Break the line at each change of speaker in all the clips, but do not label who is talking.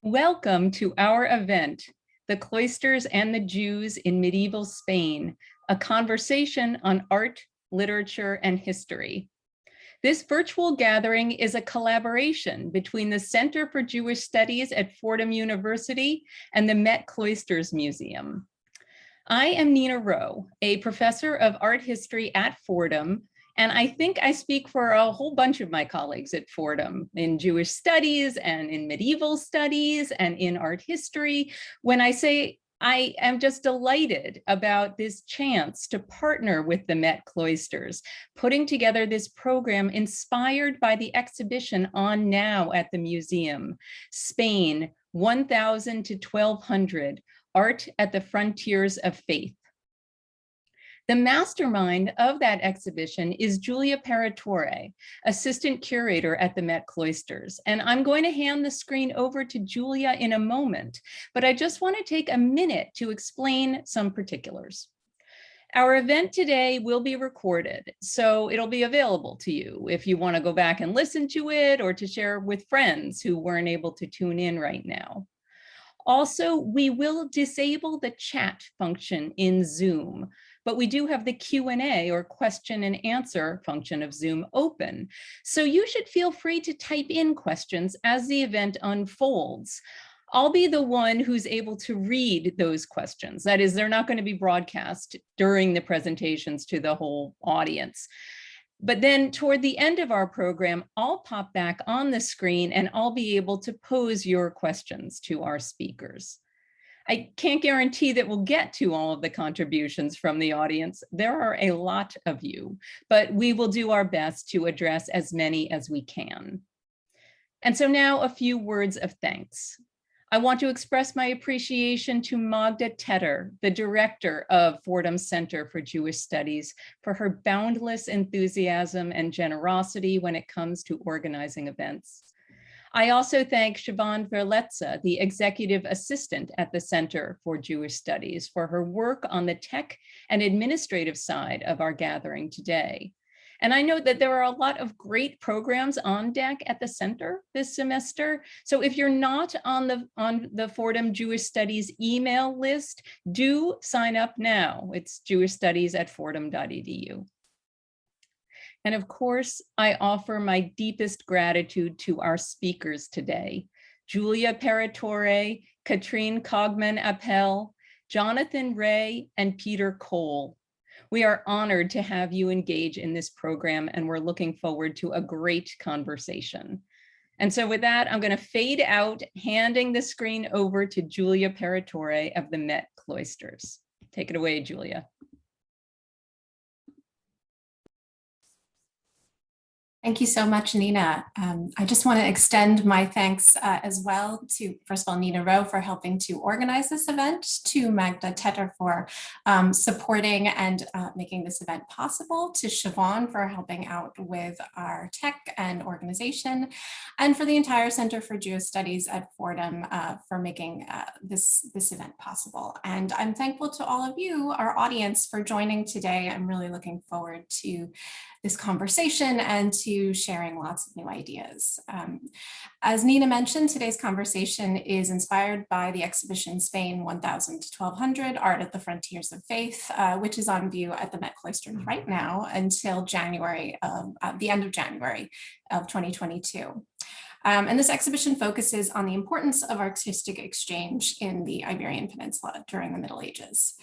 Welcome to our event, The Cloisters and the Jews in Medieval Spain, a conversation on art, literature, and history. This virtual gathering is a collaboration between the Center for Jewish Studies at Fordham University and the Met Cloisters Museum. I am Nina Rowe, a professor of art history at Fordham, and I think I speak for a whole bunch of my colleagues at Fordham in Jewish studies and in medieval studies and in art history when I say I am just delighted about this chance to partner with the Met Cloisters, putting together this program inspired by the exhibition on now at the museum, Spain, 1000 to 1200, Art at the Frontiers of Faith. The mastermind of that exhibition is Julia Perratore, assistant curator at the Met Cloisters. And I'm going to hand the screen over to Julia in a moment, but I just want to take a minute to explain some particulars. Our event today will be recorded, so it'll be available to you if you want to go back and listen to it or to share with friends who weren't able to tune in right now. Also, we will disable the chat function in Zoom, but we do have the Q&A or question and answer function of Zoom open. So you should feel free to type in questions as the event unfolds. I'll be the one who's able to read those questions. That is, they're not going to be broadcast during the presentations to the whole audience. But then toward the end of our program, I'll pop back on the screen and I'll be able to pose your questions to our speakers. I can't guarantee that we'll get to all of the contributions from the audience. There are a lot of you, but we will do our best to address as many as we can. And so now a few words of thanks. I want to express my appreciation to Magda Tedder, the director of Fordham Center for Jewish Studies, for her boundless enthusiasm and generosity when it comes to organizing events. I also thank Siobhan Verletza, the executive assistant at the Center for Jewish Studies, for her work on the tech and administrative side of our gathering today. And I know that there are a lot of great programs on deck at the center this semester. So if you're not on the Fordham Jewish Studies email list, do sign up now. It's jewishstudies@fordham.edu. And of course, I offer my deepest gratitude to our speakers today, Julia Perratore, Katrine Kogman-Appel, Jonathan Ray, and Peter Cole. We are honored to have you engage in this program, and we're looking forward to a great conversation. And so with that, I'm going to fade out, handing the screen over to Julia Perratore of the Met Cloisters. Take it away, Julia.
Thank you so much, Nina. I just want to extend my thanks as well to, first of all, Nina Rowe for helping to organize this event, to Magda Tedder for supporting and making this event possible, to Siobhan for helping out with our tech and organization, and for the entire Center for Jewish Studies at Fordham for making this event possible. And I'm thankful to all of you, our audience, for joining today. I'm really looking forward to this conversation and to sharing lots of new ideas. As Nina mentioned, today's conversation is inspired by the exhibition Spain 1000 to 1200, Art at the Frontiers of Faith, which is on view at the Met Cloisters right now until the end of January of 2022. And this exhibition focuses on the importance of artistic exchange in the Iberian Peninsula during the Middle Ages.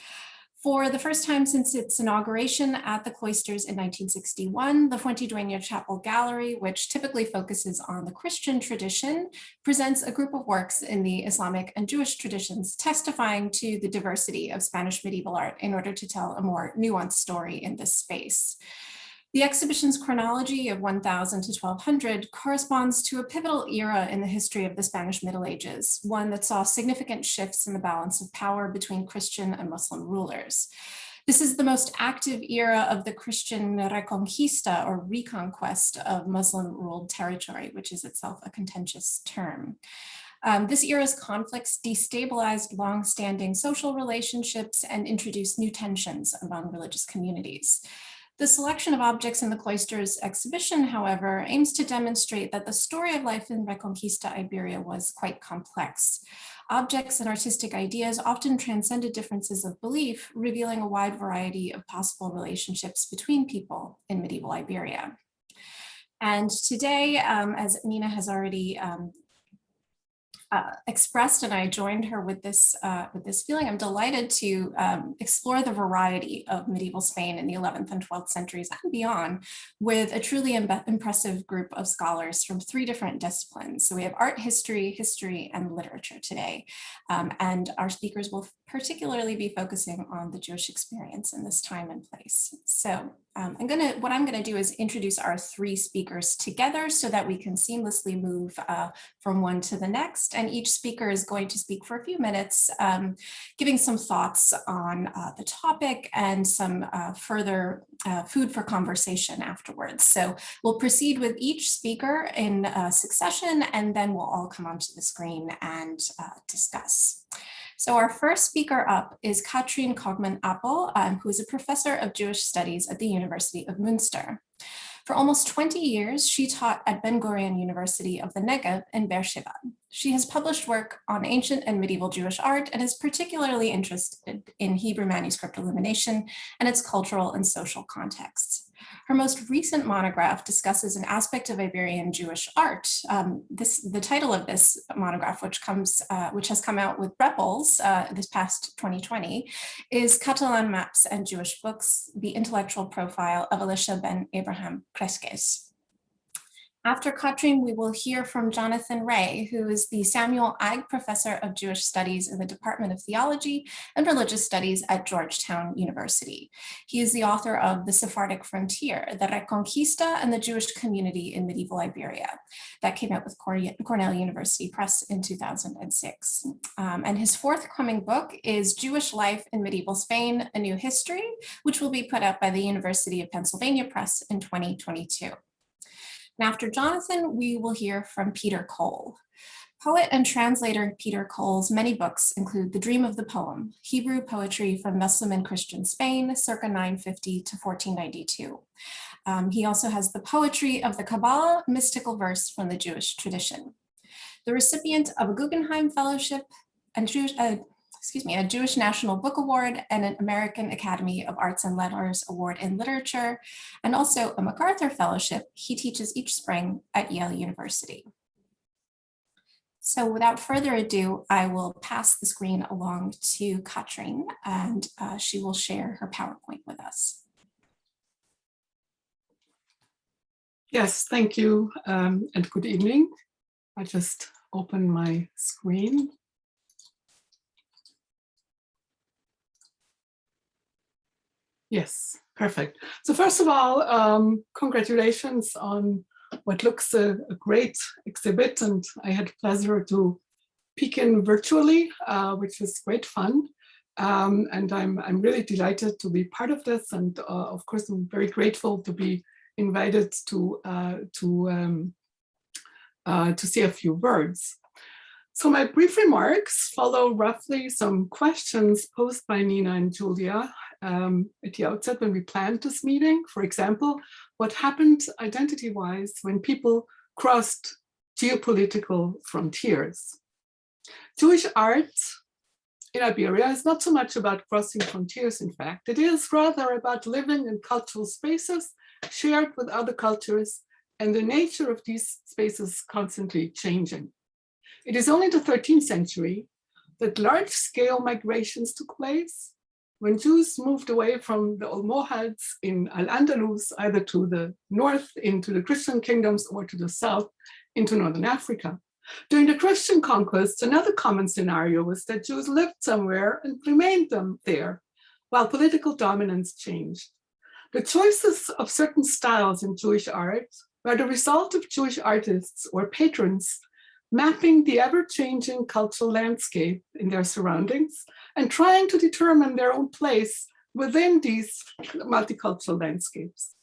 For the first time since its inauguration at the Cloisters in 1961, the Fuentidueña Chapel Gallery, which typically focuses on the Christian tradition, presents a group of works in the Islamic and Jewish traditions, testifying to the diversity of Spanish medieval art in order to tell a more nuanced story in this space. The exhibition's chronology of 1000 to 1200 corresponds to a pivotal era in the history of the Spanish Middle Ages, one that saw significant shifts in the balance of power between Christian and Muslim rulers. This is the most active era of the Christian reconquista, or reconquest, of Muslim-ruled territory, which is itself a contentious term. This era's conflicts destabilized long-standing social relationships and introduced new tensions among religious communities. The selection of objects in the Cloisters exhibition, however, aims to demonstrate that the story of life in Reconquista Iberia was quite complex. Objects and artistic ideas often transcended differences of belief, revealing a wide variety of possible relationships between people in medieval Iberia. And today, as Nina has already expressed, and I joined her with this feeling, I'm delighted to explore the variety of medieval Spain in the 11th and 12th centuries and beyond with a truly impressive group of scholars from 3 different disciplines. So we have art history, and literature today. And our speakers will particularly be focusing on the Jewish experience in this time and place. So what I'm gonna do is introduce our 3 speakers together so that we can seamlessly move from one to the next. And each speaker is going to speak for a few minutes, giving some thoughts on the topic and some further food for conversation afterwards. So we'll proceed with each speaker in succession, and then we'll all come onto the screen and discuss. So our first speaker up is Katrin Kogman-Appel, who is a professor of Jewish studies at the University of Münster. For almost 20 years, she taught at Ben Gurion University of the Negev in Beersheba. She has published work on ancient and medieval Jewish art and is particularly interested in Hebrew manuscript illumination and its cultural and social contexts. Her most recent monograph discusses an aspect of Iberian Jewish art. The title of this monograph, which has come out with Rebels this past 2020, is Catalan Maps and Jewish Books, the Intellectual Profile of Elisha ben Abraham Cresques. After Katrin, we will hear from Jonathan Ray, who is the Samuel Ig Professor of Jewish Studies in the Department of Theology and Religious Studies at Georgetown University. He is the author of The Sephardic Frontier, the Reconquista and the Jewish Community in Medieval Iberia, that came out with Cornell University Press in 2006. And his forthcoming book is Jewish Life in Medieval Spain, A New History, which will be put out by the University of Pennsylvania Press in 2022. And after Jonathan, we will hear from Peter Cole. Poet and translator Peter Cole's many books include The Dream of the Poem, Hebrew poetry from Muslim and Christian Spain, circa 950 to 1492. He also has The Poetry of the Kabbalah, mystical verse from the Jewish tradition. The recipient of a Guggenheim Fellowship and a Jewish National Book Award and an American Academy of Arts and Letters Award in Literature, and also a MacArthur Fellowship. He teaches each spring at Yale University. So without further ado, I will pass the screen along to Katrin, and she will share her PowerPoint with us.
Yes, thank you, and good evening. I just open my screen. Yes, perfect. So first of all, congratulations on what looks a great exhibit, and I had the pleasure to peek in virtually, which was great fun. And I'm really delighted to be part of this, and of course I'm very grateful to be invited to say a few words. So my brief remarks follow roughly some questions posed by Nina and Julia at the outset when we planned this meeting. For example, what happened identity-wise when people crossed geopolitical frontiers? Jewish art in Iberia is not so much about crossing frontiers, in fact. It is rather about living in cultural spaces shared with other cultures, and the nature of these spaces constantly changing. It is only in the 13th century that large-scale migrations took place when Jews moved away from the Almohads in Al-Andalus, either to the north into the Christian kingdoms or to the south into Northern Africa. During the Christian conquest, another common scenario was that Jews lived somewhere and remained there, while political dominance changed. The choices of certain styles in Jewish art were the result of Jewish artists or patrons mapping the ever-changing cultural landscape in their surroundings and trying to determine their own place within these multicultural landscapes.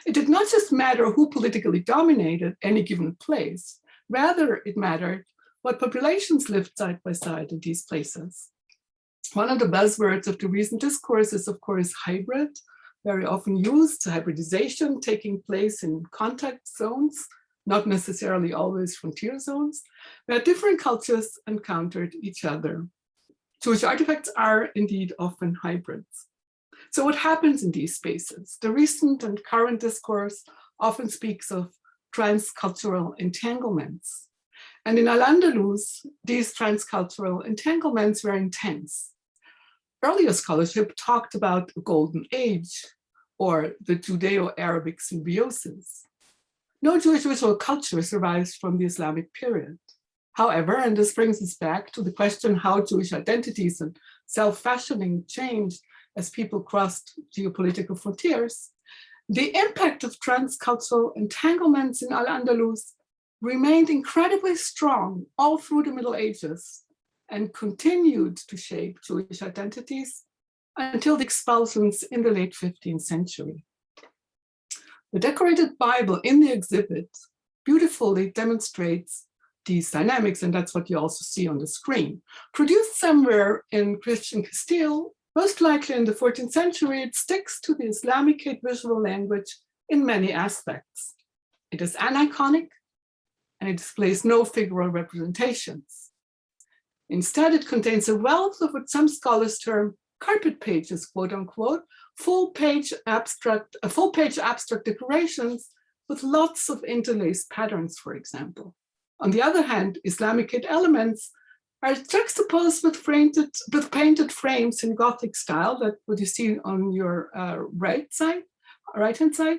It did not just matter who politically dominated any given place, rather it mattered what populations lived side by side in these places. One of the buzzwords of the recent discourse is, of course, hybrid, very often used, hybridization taking place in contact zones, not necessarily always frontier zones, where different cultures encountered each other. Jewish artifacts are indeed often hybrids. So what happens in these spaces? The recent and current discourse often speaks of transcultural entanglements. And in Al-Andalus, these transcultural entanglements were intense. Earlier scholarship talked about a golden age or the Judeo-Arabic symbiosis. No Jewish visual culture survives from the Islamic period. However, and this brings us back to the question how Jewish identities and self-fashioning changed as people crossed geopolitical frontiers, the impact of transcultural entanglements in Al-Andalus remained incredibly strong all through the Middle Ages and continued to shape Jewish identities until the expulsions in the late 15th century. The decorated Bible in the exhibit beautifully demonstrates these dynamics, and that's what you also see on the screen. Produced somewhere in Christian Castile, most likely in the 14th century, it sticks to the Islamicate visual language in many aspects. It is aniconic, and it displays no figural representations. Instead, it contains a wealth of what some scholars term carpet pages, quote unquote, full page abstract decorations with lots of interlaced patterns, for example. On the other hand, Islamicate elements are juxtaposed with painted frames in Gothic style, that what you see on your right-hand side.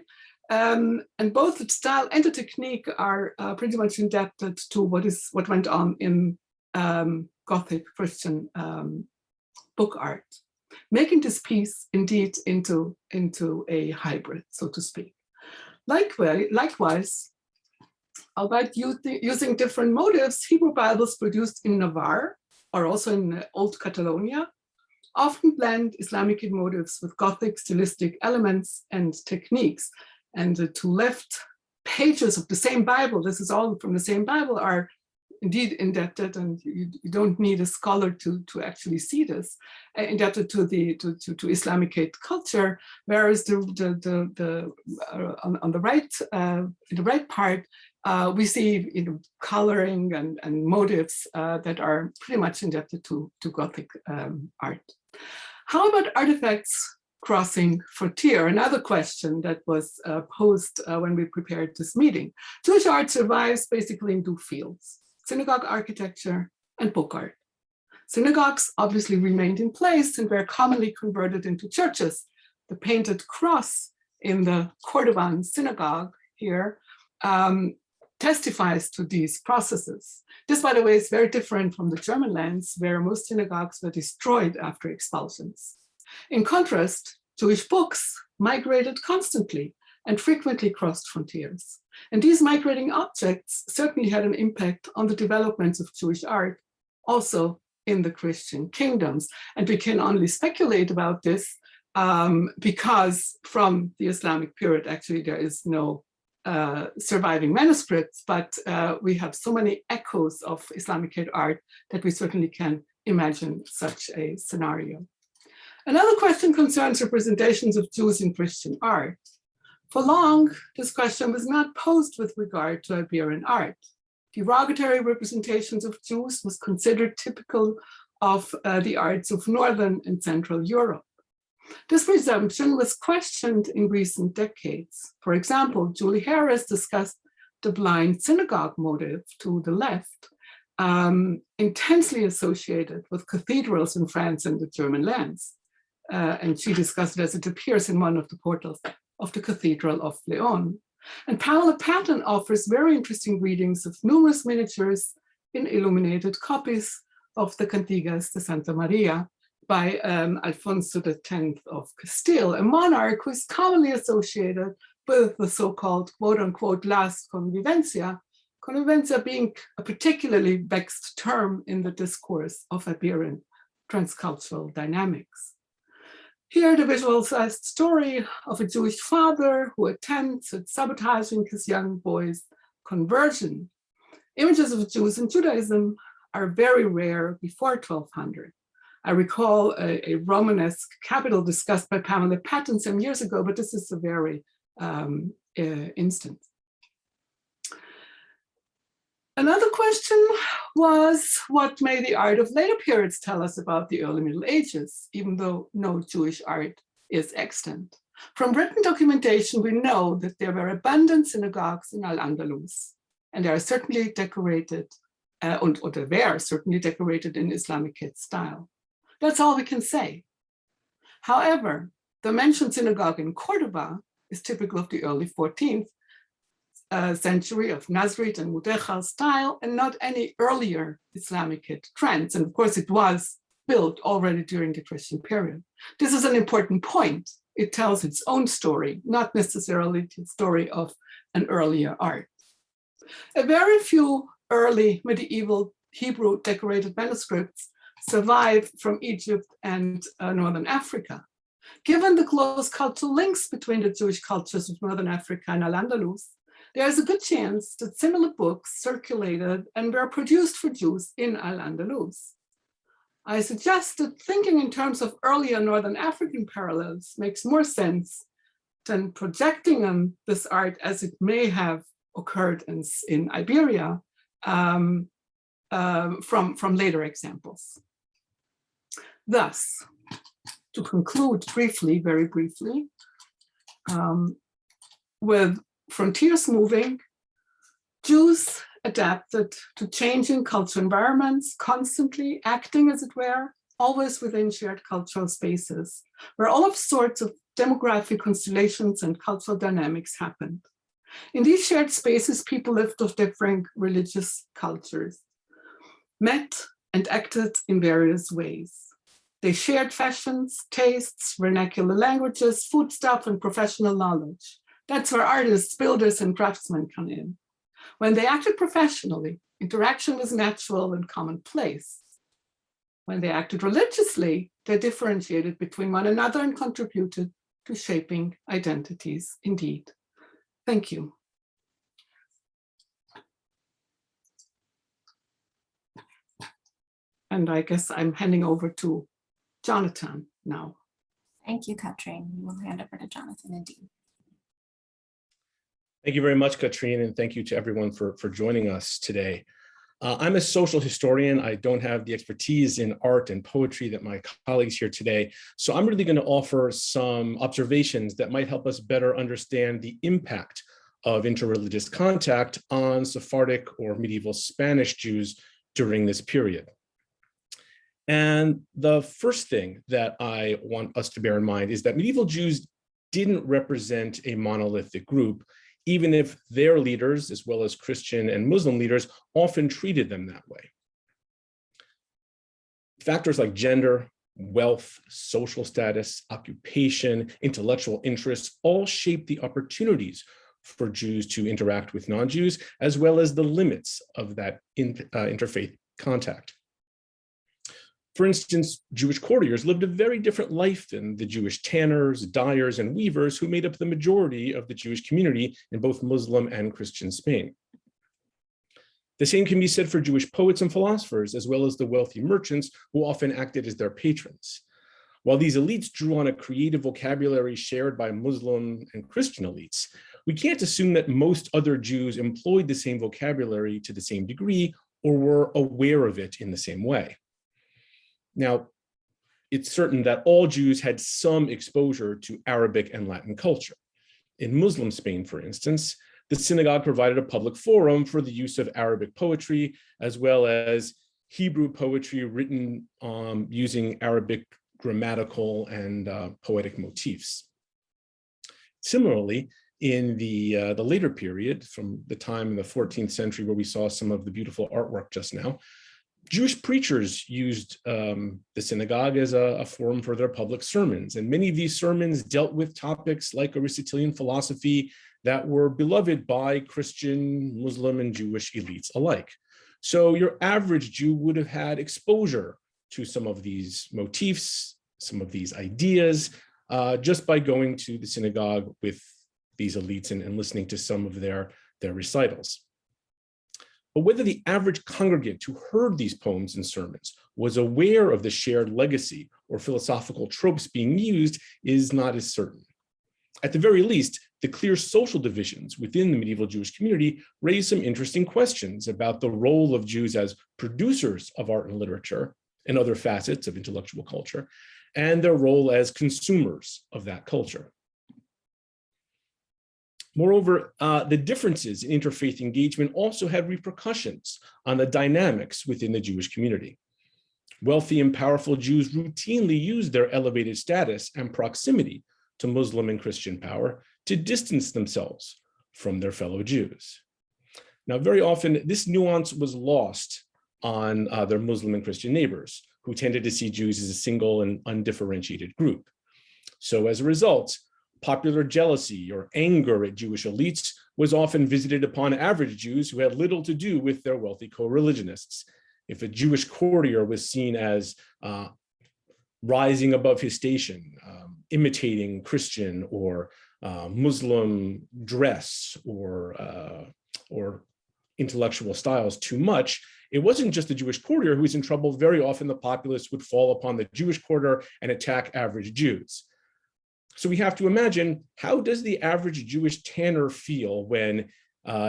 And both the style and the technique are pretty much indebted to what went on in Gothic Christian book art, making this piece indeed into a hybrid, so to speak. Likewise, albeit using different motifs, Hebrew Bibles produced in Navarre or also in Old Catalonia often blend Islamic motifs with Gothic stylistic elements and techniques. And the two left pages of the same Bible, this is all from the same Bible, are indeed indebted, and you don't need a scholar to actually see this, indebted to Islamicate culture, whereas on the right part, we see coloring and motifs that are pretty much indebted to Gothic art. How about artifacts crossing frontier? Another question that was posed when we prepared this meeting. Jewish art survives basically in two fields: synagogue architecture and book art. Synagogues obviously remained in place and were commonly converted into churches. The painted cross in the Cordovan synagogue here testifies to these processes. This, by the way, is very different from the German lands, where most synagogues were destroyed after expulsions. In contrast, Jewish books migrated constantly and frequently crossed frontiers. And these migrating objects certainly had an impact on the developments of Jewish art, also in the Christian kingdoms. And we can only speculate about this because from the Islamic period, actually, there is no surviving manuscripts, but we have so many echoes of Islamicate art that we certainly can imagine such a scenario. Another question concerns representations of Jews in Christian art. For long, this question was not posed with regard to Iberian art. Derogatory representations of Jews was considered typical of the arts of Northern and Central Europe. This presumption was questioned in recent decades. For example, Julie Harris discussed the blind synagogue motif to the left, intensely associated with cathedrals in France and the German lands. And she discussed it as it appears in one of the portals of the Cathedral of Leon. And Paola Patton offers very interesting readings of numerous miniatures in illuminated copies of the Cantigas de Santa Maria by Alfonso X of Castile, a monarch who is commonly associated with the so-called quote-unquote las convivencia, convivencia being a particularly vexed term in the discourse of Iberian transcultural dynamics. Here, the visualized story of a Jewish father who attempts at sabotaging his young boy's conversion. Images of Jews in Judaism are very rare before 1200. I recall a Romanesque capital discussed by Pamela Patton some years ago, but this is a very instance. Another question was, what may the art of later periods tell us about the early Middle Ages, even though no Jewish art is extant? From written documentation, we know that there were abundant synagogues in Al-Andalus, and they are certainly decorated, or they were certainly decorated in Islamic style. That's all we can say. However, the mentioned synagogue in Cordoba is typical of the early 14th century of Nazarite and Mudechal style, and not any earlier Islamic trends. And of course, it was built already during the Christian period. This is an important point. It tells its own story, not necessarily the story of an earlier art. A very few early medieval Hebrew decorated manuscripts survive from Egypt and Northern Africa. Given the close cultural links between the Jewish cultures of Northern Africa and Al-Andalus, there is a good chance that similar books circulated and were produced for Jews in Al-Andalus. I suggest that thinking in terms of earlier Northern African parallels makes more sense than projecting on this art as it may have occurred in Iberia from later examples. Thus, to conclude briefly, very briefly, with frontiers moving, Jews adapted to changing cultural environments, constantly acting, as it were, always within shared cultural spaces, where all of sorts of demographic constellations and cultural dynamics happened. In these shared spaces, people lived of different religious cultures, met and acted in various ways. They shared fashions, tastes, vernacular languages, foodstuff, and professional knowledge. That's where artists, builders, and craftsmen come in. When they acted professionally, interaction was natural and commonplace. When they acted religiously, they differentiated between one another and contributed to shaping identities indeed. Thank you. And I guess I'm handing over to Jonathan now.
Thank you, Katrin. We will hand over to Jonathan indeed.
Thank you very much, Katrine, and thank you to everyone for joining us today. I'm a social historian. I don't have the expertise in art and poetry that my colleagues here today. So I'm really going to offer some observations that might help us better understand the impact of interreligious contact on Sephardic or medieval Spanish Jews during this period. And the first thing that I want us to bear in mind is that medieval Jews didn't represent a monolithic group, even if their leaders, as well as Christian and Muslim leaders, often treated them that way. Factors like gender, wealth, social status, occupation, intellectual interests all shape the opportunities for Jews to interact with non-Jews, as well as the limits of that interfaith contact. For instance, Jewish courtiers lived a very different life than the Jewish tanners, dyers, and weavers who made up the majority of the Jewish community in both Muslim and Christian Spain. The same can be said for Jewish poets and philosophers, as well as the wealthy merchants who often acted as their patrons. While these elites drew on a creative vocabulary shared by Muslim and Christian elites, we can't assume that most other Jews employed the same vocabulary to the same degree or were aware of it in the same way. Now, it's certain that all Jews had some exposure to Arabic and Latin culture. In Muslim Spain, for instance, the synagogue provided a public forum for the use of Arabic poetry, as well as Hebrew poetry written using Arabic grammatical and poetic motifs. Similarly, in the later period, from the time in the 14th century where we saw some of the beautiful artwork just now, Jewish preachers used the synagogue as a forum for their public sermons, and many of these sermons dealt with topics like Aristotelian philosophy that were beloved by Christian, Muslim, and Jewish elites alike. So your average Jew would have had exposure to some of these motifs, some of these ideas, just by going to the synagogue with these elites and listening to some of their recitals. But whether the average congregant who heard these poems and sermons was aware of the shared legacy or philosophical tropes being used is not as certain. At the very least, the clear social divisions within the medieval Jewish community raise some interesting questions about the role of Jews as producers of art and literature and other facets of intellectual culture, and their role as consumers of that culture. Moreover, the differences in interfaith engagement also had repercussions on the dynamics within the Jewish community. Wealthy and powerful Jews routinely used their elevated status and proximity to Muslim and Christian power to distance themselves from their fellow Jews. Now, very often, this nuance was lost on their Muslim and Christian neighbors, who tended to see Jews as a single and undifferentiated group. So as a result, popular jealousy or anger at Jewish elites was often visited upon average Jews who had little to do with their wealthy co-religionists. If a Jewish courtier was seen as rising above his station, imitating Christian or Muslim dress or intellectual styles too much, it wasn't just the Jewish courtier who was in trouble. Very often the populace would fall upon the Jewish courtier and attack average Jews. So we have to imagine, how does the average Jewish tanner feel when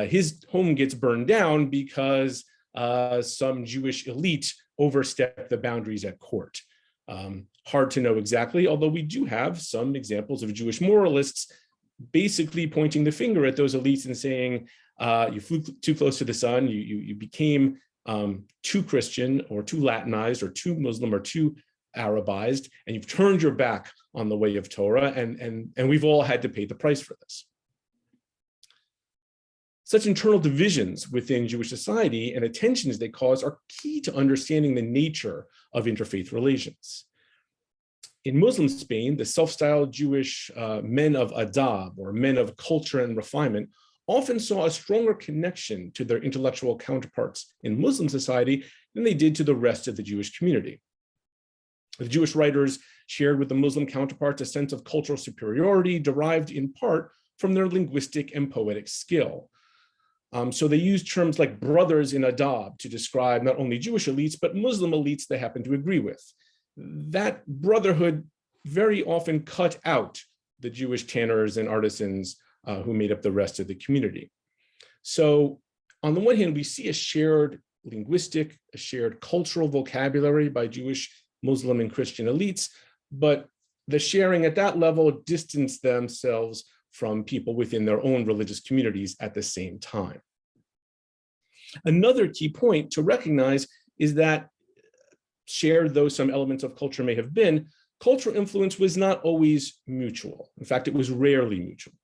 his home gets burned down because some Jewish elite overstepped the boundaries at court? Hard to know exactly, although we do have some examples of Jewish moralists basically pointing the finger at those elites and saying, you flew too close to the sun, you became too Christian or too Latinized or too Muslim or too Arabized, and you've turned your back on the way of Torah, and we've all had to pay the price for this. Such internal divisions within Jewish society and the tensions they cause are key to understanding the nature of interfaith relations. In Muslim Spain, the self-styled Jewish men of adab, or men of culture and refinement, often saw a stronger connection to their intellectual counterparts in Muslim society than they did to the rest of the Jewish community. The Jewish writers shared with the Muslim counterparts a sense of cultural superiority derived in part from their linguistic and poetic skill. So they used terms like brothers in adab to describe not only Jewish elites, but Muslim elites they happened to agree with. That brotherhood very often cut out the Jewish tanners and artisans who made up the rest of the community. So on the one hand, we see a shared linguistic, a shared cultural vocabulary by Jewish, Muslim, and Christian elites, but the sharing at that level distanced themselves from people within their own religious communities at the same time. Another key point to recognize is that, shared though some elements of culture may have been, cultural influence was not always mutual. In fact, it was rarely mutual.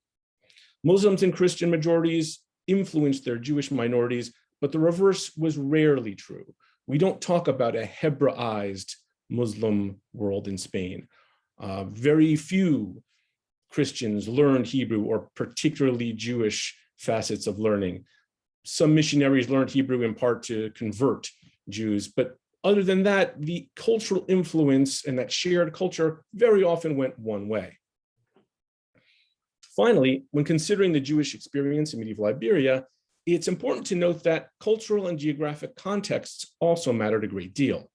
Muslims and Christian majorities influenced their Jewish minorities, but the reverse was rarely true. We don't talk about a Hebraized Muslim world in Spain. Very few Christians learned Hebrew or particularly Jewish facets of learning. Some missionaries learned Hebrew in part to convert Jews, but other than that, the cultural influence and that shared culture very often went one way. Finally, when considering the Jewish experience in medieval Iberia, it's important to note that cultural and geographic contexts also mattered a great deal.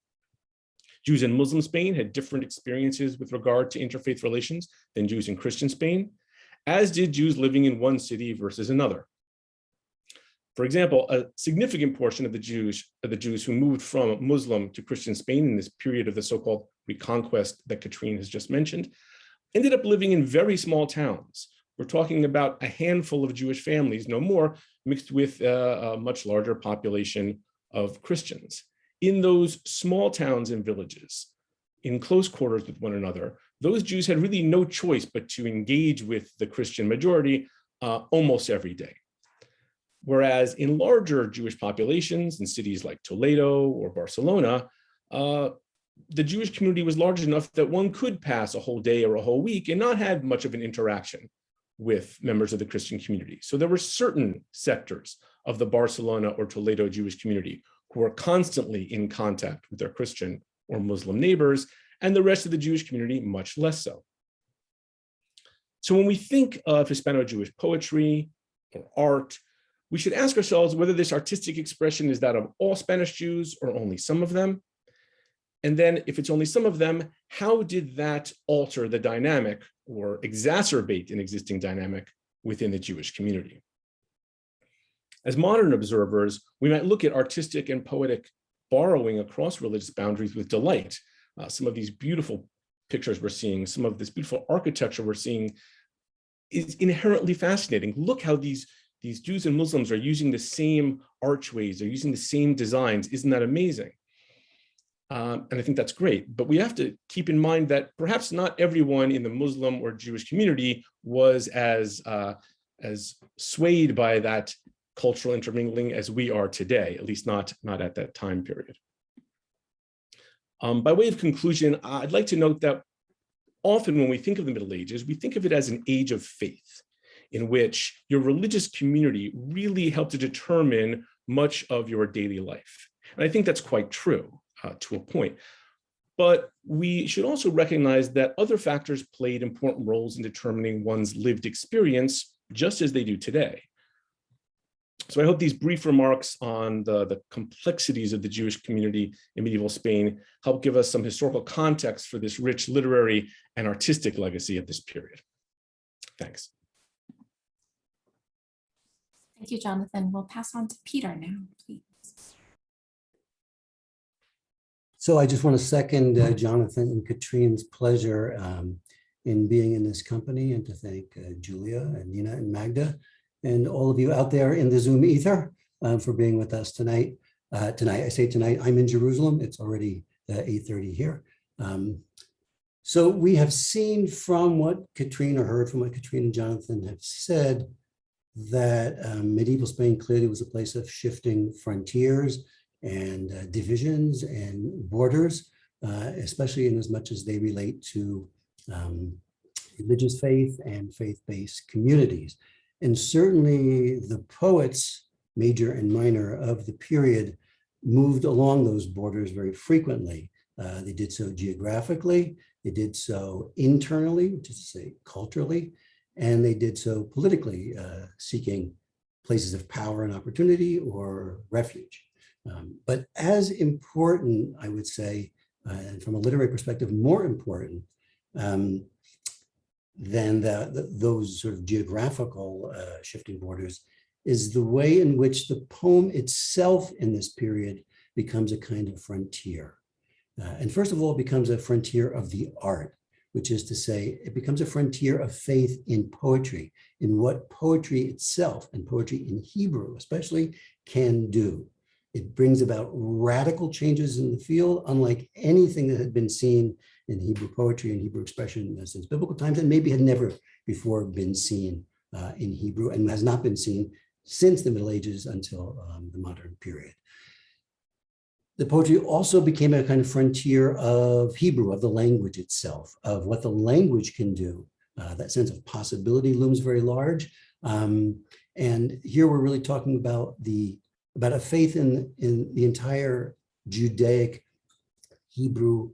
Jews in Muslim Spain had different experiences with regard to interfaith relations than Jews in Christian Spain, as did Jews living in one city versus another. For example, a significant portion of the Jews who moved from Muslim to Christian Spain in this period of the so-called Reconquest that Katrine has just mentioned, ended up living in very small towns. We're talking about a handful of Jewish families, no more, mixed with a much larger population of Christians. In those small towns and villages, in close quarters with one another, those Jews had really no choice but to engage with the Christian majority almost every day. Whereas in larger Jewish populations in cities like Toledo or Barcelona, the Jewish community was large enough that one could pass a whole day or a whole week and not have much of an interaction with members of the Christian community. So there were certain sectors of the Barcelona or Toledo Jewish community who were constantly in contact with their Christian or Muslim neighbors, and the rest of the Jewish community much less so. So when we think of Hispano-Jewish poetry or art, we should ask ourselves whether this artistic expression is that of all Spanish Jews or only some of them. And then if it's only some of them, how did that alter the dynamic or exacerbate an existing dynamic within the Jewish community? As modern observers, we might look at artistic and poetic borrowing across religious boundaries with delight. Some of these beautiful pictures we're seeing, some of this beautiful architecture we're seeing is inherently fascinating. Look how these Jews and Muslims are using the same archways, they're using the same designs. Isn't that amazing? And I think that's great, but we have to keep in mind that perhaps not everyone in the Muslim or Jewish community was as swayed by that cultural intermingling as we are today, at least not at that time period. By way of conclusion, I'd like to note that often when we think of the Middle Ages, we think of it as an age of faith, in which your religious community really helped to determine much of your daily life. And I think that's quite true to a point. But we should also recognize that other factors played important roles in determining one's lived experience, just as they do today. So I hope these brief remarks on the complexities of the Jewish community in medieval Spain help give us some historical context for this rich literary and artistic legacy of this period. Thanks.
Thank you, Jonathan. We'll pass on to Peter now, please.
So I just want to second Jonathan and Katrine's pleasure in being in this company, and to thank Julia and Nina and Magda and all of you out there in the Zoom ether for being with us tonight. I say tonight, I'm in Jerusalem. It's already 8:30 here. So we have seen from what Katrine, or heard from what Katrine and Jonathan have said, that medieval Spain clearly was a place of shifting frontiers and divisions and borders, especially in as much as they relate to religious faith and faith-based communities. And certainly the poets, major and minor, of the period moved along those borders very frequently. They did so geographically, they did so internally, which is to say culturally, and they did so politically, seeking places of power and opportunity or refuge. But as important, I would say, and from a literary perspective, more important than those sort of geographical shifting borders is the way in which the poem itself in this period becomes a kind of frontier. And first of all, it becomes a frontier of the art, which is to say, it becomes a frontier of faith in poetry, in what poetry itself, and poetry in Hebrew especially, can do. It brings about radical changes in the field, unlike anything that had been seen in Hebrew poetry and Hebrew expression since biblical times, and maybe had never before been seen in Hebrew, and has not been seen since the Middle Ages until the modern period. The poetry also became a kind of frontier of Hebrew, of the language itself, of what the language can do. That sense of possibility looms very large. And here we're really talking about a faith in the entire Judaic Hebrew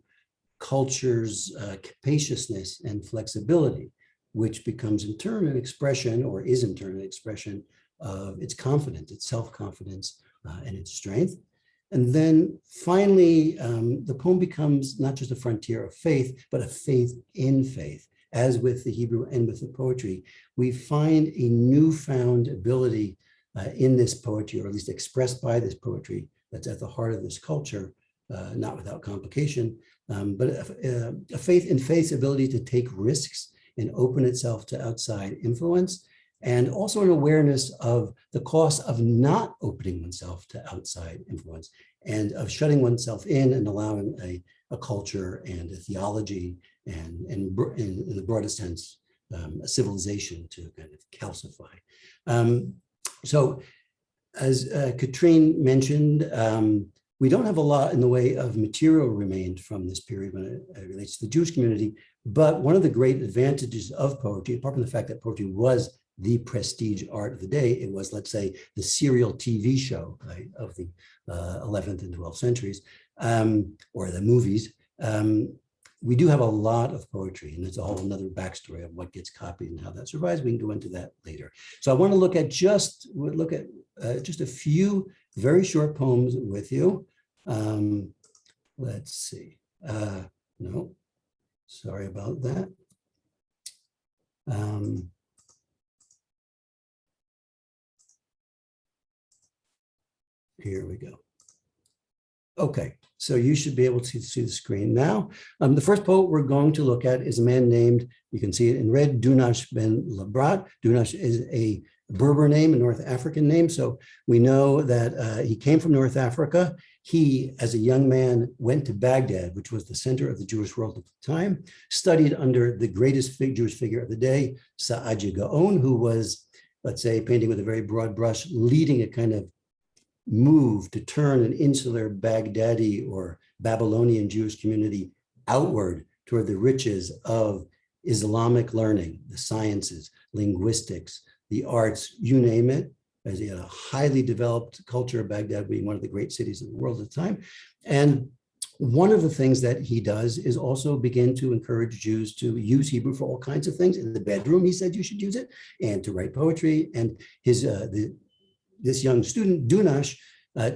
culture's capaciousness and flexibility, which becomes in turn an expression, or is in turn an expression of its confidence, its self-confidence, and its strength. And then finally, the poem becomes not just a frontier of faith, but a faith in faith. As with the Hebrew and with the poetry, we find a newfound ability in this poetry, or at least expressed by this poetry, that's at the heart of this culture, not without complication, but a faith in faith's ability to take risks and open itself to outside influence, and also an awareness of the cost of not opening oneself to outside influence, and of shutting oneself in and allowing a culture and a theology and in the broadest sense, a civilization to kind of calcify. So as Katrine mentioned, we don't have a lot in the way of material remained from this period when it relates to the Jewish community, but one of the great advantages of poetry, apart from the fact that poetry was the prestige art of the day, it was, let's say, the serial TV show, right, of the 11th and 12th centuries, or the movies. we do have a lot of poetry, and it's a whole another backstory of what gets copied and how that survives. We can go into that later. So I want to look at just a few very short poems with you. Let's see. No, sorry about that. Here we go. Okay, so you should be able to see the screen now. The first poet we're going to look at is a man named, you can see it in red, Dunash ben Labrat. Dunash is a Berber name, a North African name. So we know that he came from North Africa. He, as a young man, went to Baghdad, which was the center of the Jewish world at the time, studied under the greatest Jewish figure of the day, Sa'adya Gaon, who was, let's say, painting with a very broad brush, leading a kind of move to turn an insular Baghdadi or Babylonian Jewish community outward toward the riches of Islamic learning, the sciences, linguistics, the arts, you name it. As he had a highly developed culture of Baghdad being one of the great cities of the world at the time. And one of the things that he does is also begin to encourage Jews to use Hebrew for all kinds of things. In the bedroom, he said you should use it, and to write poetry. And his this young student, Dunash,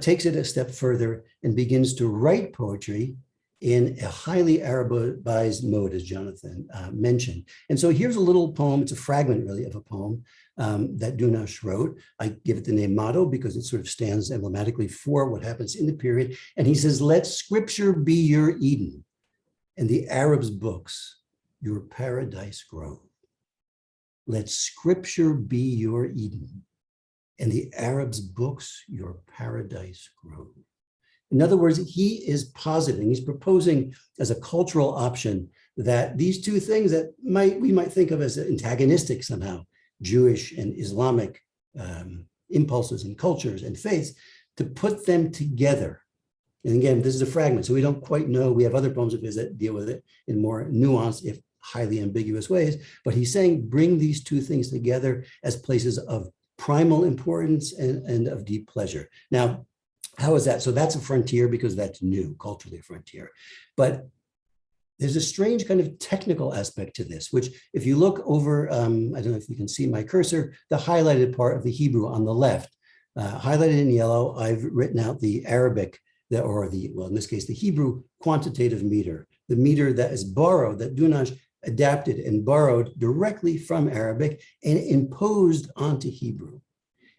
takes it a step further and begins to write poetry in a highly Arabized mode, as Jonathan mentioned. And so here's a little poem. It's a fragment, really, of a poem that Dunash wrote. I give it the name Motto because it sort of stands emblematically for what happens in the period. And he says, let scripture be your Eden and the Arabs' books your paradise grove. Let scripture be your Eden and the Arabs' books your paradise grove. In other words, he is positing, he's proposing as a cultural option that these two things that we might think of as antagonistic somehow, Jewish and Islamic impulses and cultures and faiths, to put them together. And again, this is a fragment, so we don't quite know. We have other poems of his that deal with it in more nuanced, if highly ambiguous ways. But he's saying, bring these two things together as places of primal importance and of deep pleasure. Now, how is that? So that's a frontier because that's new, culturally a frontier. But there's a strange kind of technical aspect to this, which if you look over, I don't know if you can see my cursor, the highlighted part of the Hebrew on the left, highlighted in yellow, I've written out the Arabic, well, in this case, the Hebrew quantitative meter, the meter that is borrowed, that Dunash adapted and borrowed directly from Arabic and imposed onto Hebrew.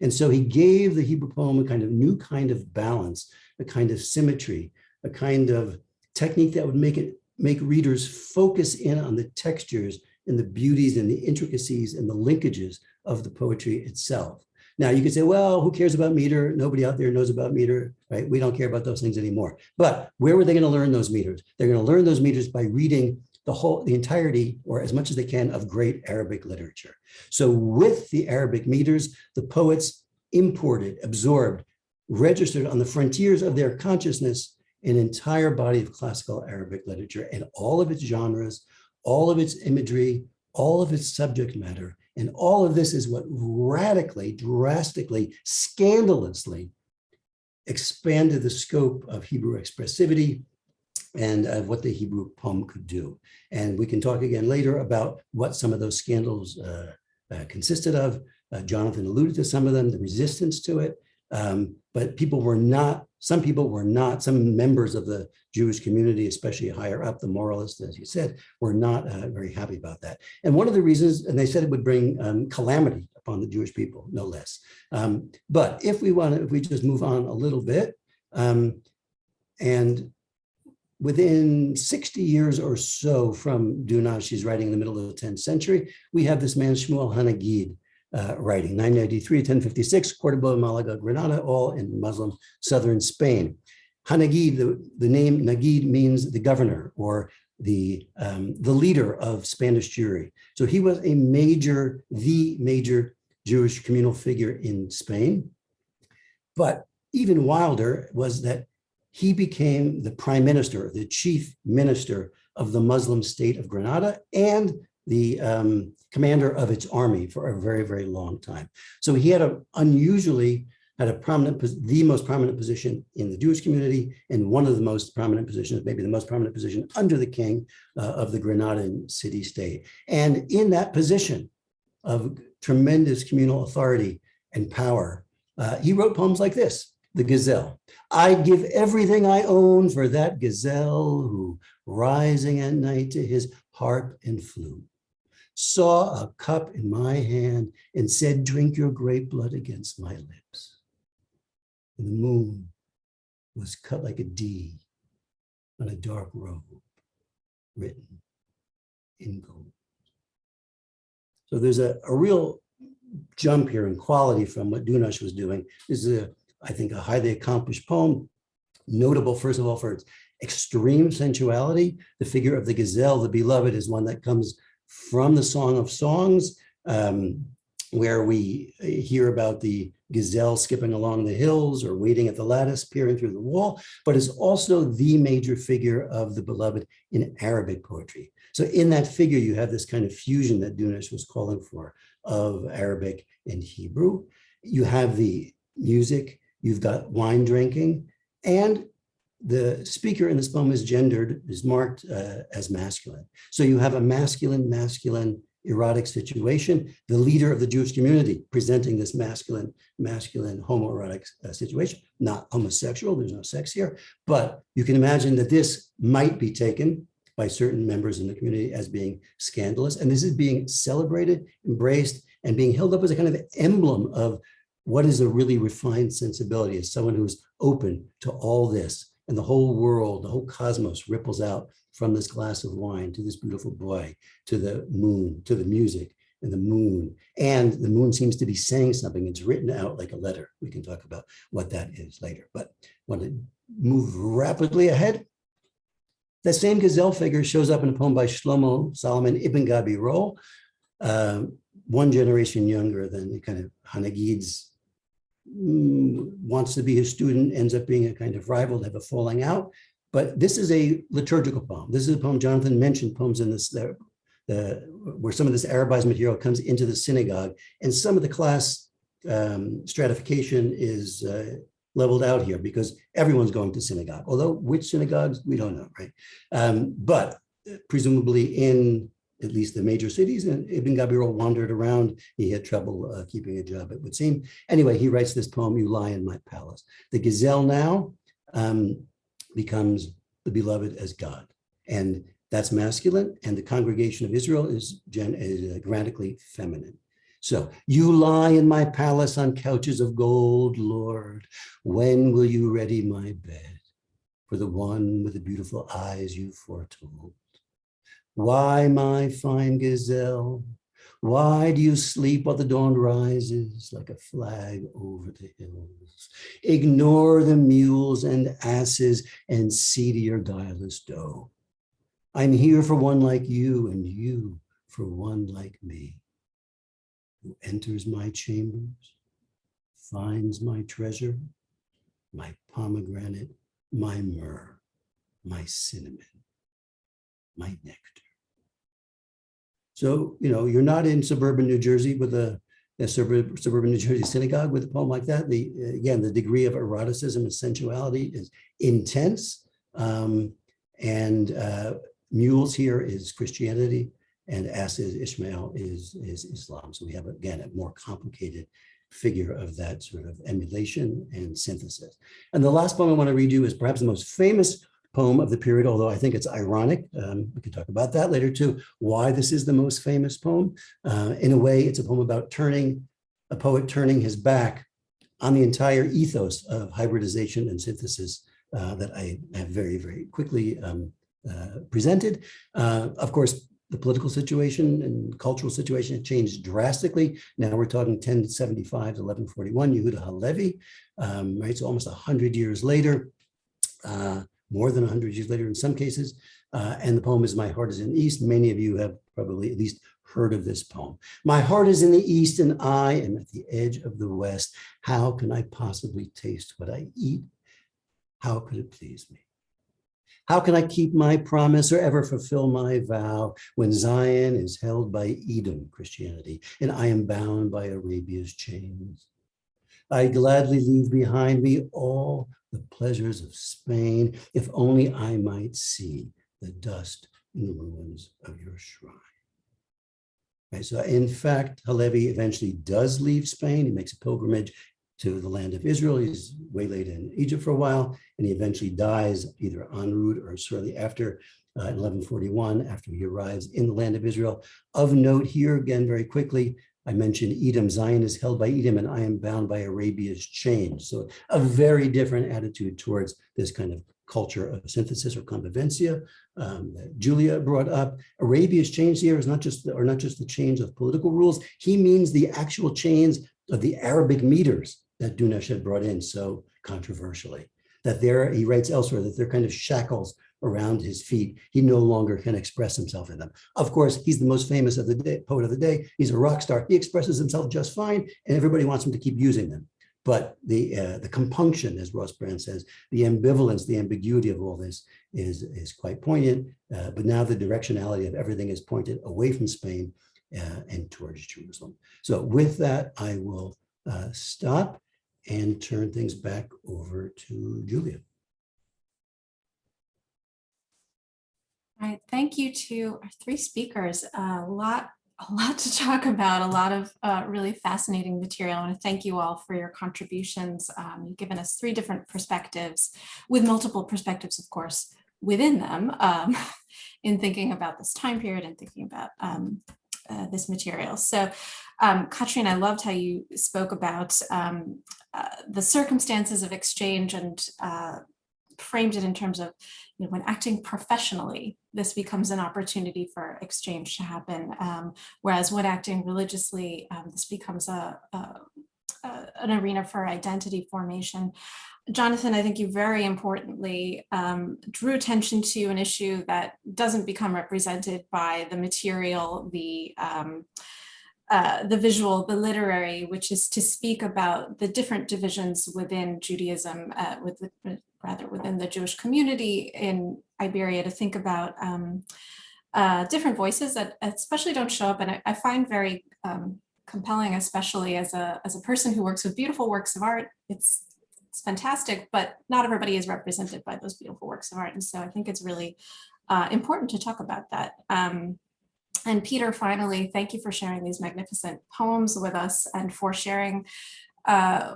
And so he gave the Hebrew poem a kind of new kind of balance, a kind of symmetry, a kind of technique that would make readers focus in on the textures and the beauties and the intricacies and the linkages of the poetry itself. Now you could say, well, who cares about meter? Nobody out there knows about meter, right? We don't care about those things anymore. But where were they going to learn those meters? They're going to learn those meters by reading the entirety, or as much as they can, of great Arabic literature. So with the Arabic meters, the poets imported, absorbed, registered on the frontiers of their consciousness an entire body of classical Arabic literature and all of its genres, all of its imagery, all of its subject matter. And all of this is what radically, drastically, scandalously expanded the scope of Hebrew expressivity and of what the Hebrew poem could do. And we can talk again later about what some of those scandals consisted of. Jonathan alluded to some of them, the resistance to it. But some members of the Jewish community, especially higher up, the moralists, as you said, were not very happy about that. And one of the reasons, and they said it would bring calamity upon the Jewish people, no less. But if we just move on a little bit, and within 60 years or so from Dunash, she's writing in the middle of the 10th century, we have this man, Shmuel Hanagid, writing 993, 1056, Cordoba, Malaga, Granada, all in Muslim southern Spain. Hanagid, the name Nagid means the governor or the leader of Spanish Jewry. So he was the major Jewish communal figure in Spain. But even wilder was that he became the prime minister, the chief minister of the Muslim state of Granada and the commander of its army for a very, very long time. So he had an unusually had the most prominent position in the Jewish community, and one of the most prominent positions, maybe the most prominent position under the king of the Granadan city-state. And in that position of tremendous communal authority and power, he wrote poems like this, The Gazelle. I'd give everything I own for that gazelle who, rising at night to his harp and flute, saw a cup in my hand and said, drink your grape blood against my lips. And the moon was cut like a D on a dark robe written in gold. So there's a real jump here in quality from what Dunash was doing. This is, I think, a highly accomplished poem, notable, first of all, for its extreme sensuality. The figure of the gazelle, the beloved, is one that comes from the Song of Songs, where we hear about the gazelle skipping along the hills or waiting at the lattice, peering through the wall, but is also the major figure of the beloved in Arabic poetry. So in that figure, you have this kind of fusion that Dunash was calling for of Arabic and Hebrew. You have the music, you've got wine drinking, and the speaker in this poem is gendered, is marked as masculine. So you have a masculine erotic situation, the leader of the Jewish community presenting this masculine homoerotic situation, not homosexual, there's no sex here, but you can imagine that this might be taken by certain members in the community as being scandalous. And this is being celebrated, embraced, and being held up as a kind of emblem of what is a really refined sensibility, as someone who's open to all this. And the whole world, the whole cosmos ripples out from this glass of wine to this beautiful boy, to the moon, to the music and the moon. And the moon seems to be saying something. It's written out like a letter. We can talk about what that is later, but I want to move rapidly ahead. That same gazelle figure shows up in a poem by Shlomo Solomon Ibn Gabi Rowe, one generation younger than the kind of Hanagid's, wants to be his student, ends up being a kind of rival, they have a falling out. But this is a liturgical poem. This is a poem, Jonathan mentioned poems in this, where some of this Arabized material comes into the synagogue, and some of the class stratification is leveled out here because everyone's going to synagogue, although which synagogues, we don't know, right? But presumably in at least the major cities, and Ibn Gabirol wandered around. He had trouble keeping a job, it would seem. Anyway, he writes this poem, You Lie in My Palace. The gazelle now becomes the beloved as God. And that's masculine, and the congregation of Israel is grammatically feminine. So, you lie in my palace on couches of gold, Lord. When will you ready my bed for the one with the beautiful eyes you foretold? Why, my fine gazelle, why do you sleep while the dawn rises like a flag over the hills? Ignore the mules and asses and see to your guileless doe. I'm here for one like you and you for one like me, who enters my chambers, finds my treasure, my pomegranate, my myrrh, my cinnamon, my nectar. So, you're not in suburban New Jersey with a suburban New Jersey synagogue with a poem like that. Again, the degree of eroticism and sensuality is intense. Mules here is Christianity, and asses, Ishmael, is Islam. So we have, again, a more complicated figure of that sort of emulation and synthesis. And the last poem I want to read you is perhaps the most famous poem of the period, although I think it's ironic. We can talk about that later too, why this is the most famous poem. In a way, it's a poem about a poet turning his back on the entire ethos of hybridization and synthesis that I have very, very quickly presented. Of course, the political situation and cultural situation had changed drastically. Now we're talking 1075 to 1141, Yehuda Halevi, right? So almost 100 years later, more than 100 years later in some cases. And the poem is My Heart is in the East. Many of you have probably at least heard of this poem. My heart is in the East and I am at the edge of the West. How can I possibly taste what I eat? How could it please me? How can I keep my promise or ever fulfill my vow when Zion is held by Edom, Christianity, and I am bound by Arabia's chains? I gladly leave behind me all the pleasures of Spain, if only I might see the dust in the ruins of your shrine. Right, so in fact, Halevi eventually does leave Spain. He makes a pilgrimage to the land of Israel. He's waylaid in Egypt for a while, and he eventually dies either en route or shortly after in 1141, after he arrives in the land of Israel. Of note here, again, very quickly, I mentioned Edom. Zion is held by Edom, and I am bound by Arabia's chains. So a very different attitude towards this kind of culture of synthesis or convivencia that Julia brought up. Arabia's chains here is not just the chains of political rules. He means the actual chains of the Arabic meters that Dunash had brought in so controversially. That there, he writes elsewhere, that they're kind of shackles around his feet. He no longer can express himself in them. Of course, he's the most famous of the day, poet of the day. He's a rock star. He expresses himself just fine, and everybody wants him to keep using them. But the compunction, as Ross Brand says, the ambivalence, the ambiguity of all this is quite poignant. But now the directionality of everything is pointed away from Spain and towards Jerusalem. So with that, I will stop and turn things back over to Julia.
All right, thank you to our three speakers. A lot to talk about, a lot of really fascinating material. I want to thank you all for your contributions. You've given us three different perspectives, with multiple perspectives, of course, within them, in thinking about this time period and thinking about this material. So, Katrine, I loved how you spoke about the circumstances of exchange and framed it in terms of, you know, when acting professionally, this becomes an opportunity for exchange to happen. Whereas when acting religiously, this becomes an arena for identity formation. Jonathan, I think you very importantly drew attention to an issue that doesn't become represented by the material, the visual, the literary, which is to speak about the different divisions within Judaism, within the Jewish community in Iberia, to think about different voices that especially don't show up. And I find very compelling, especially as a person who works with beautiful works of art. It's fantastic, but not everybody is represented by those beautiful works of art. And so I think it's really important to talk about that. And Peter, finally, thank you for sharing these magnificent poems with us and for sharing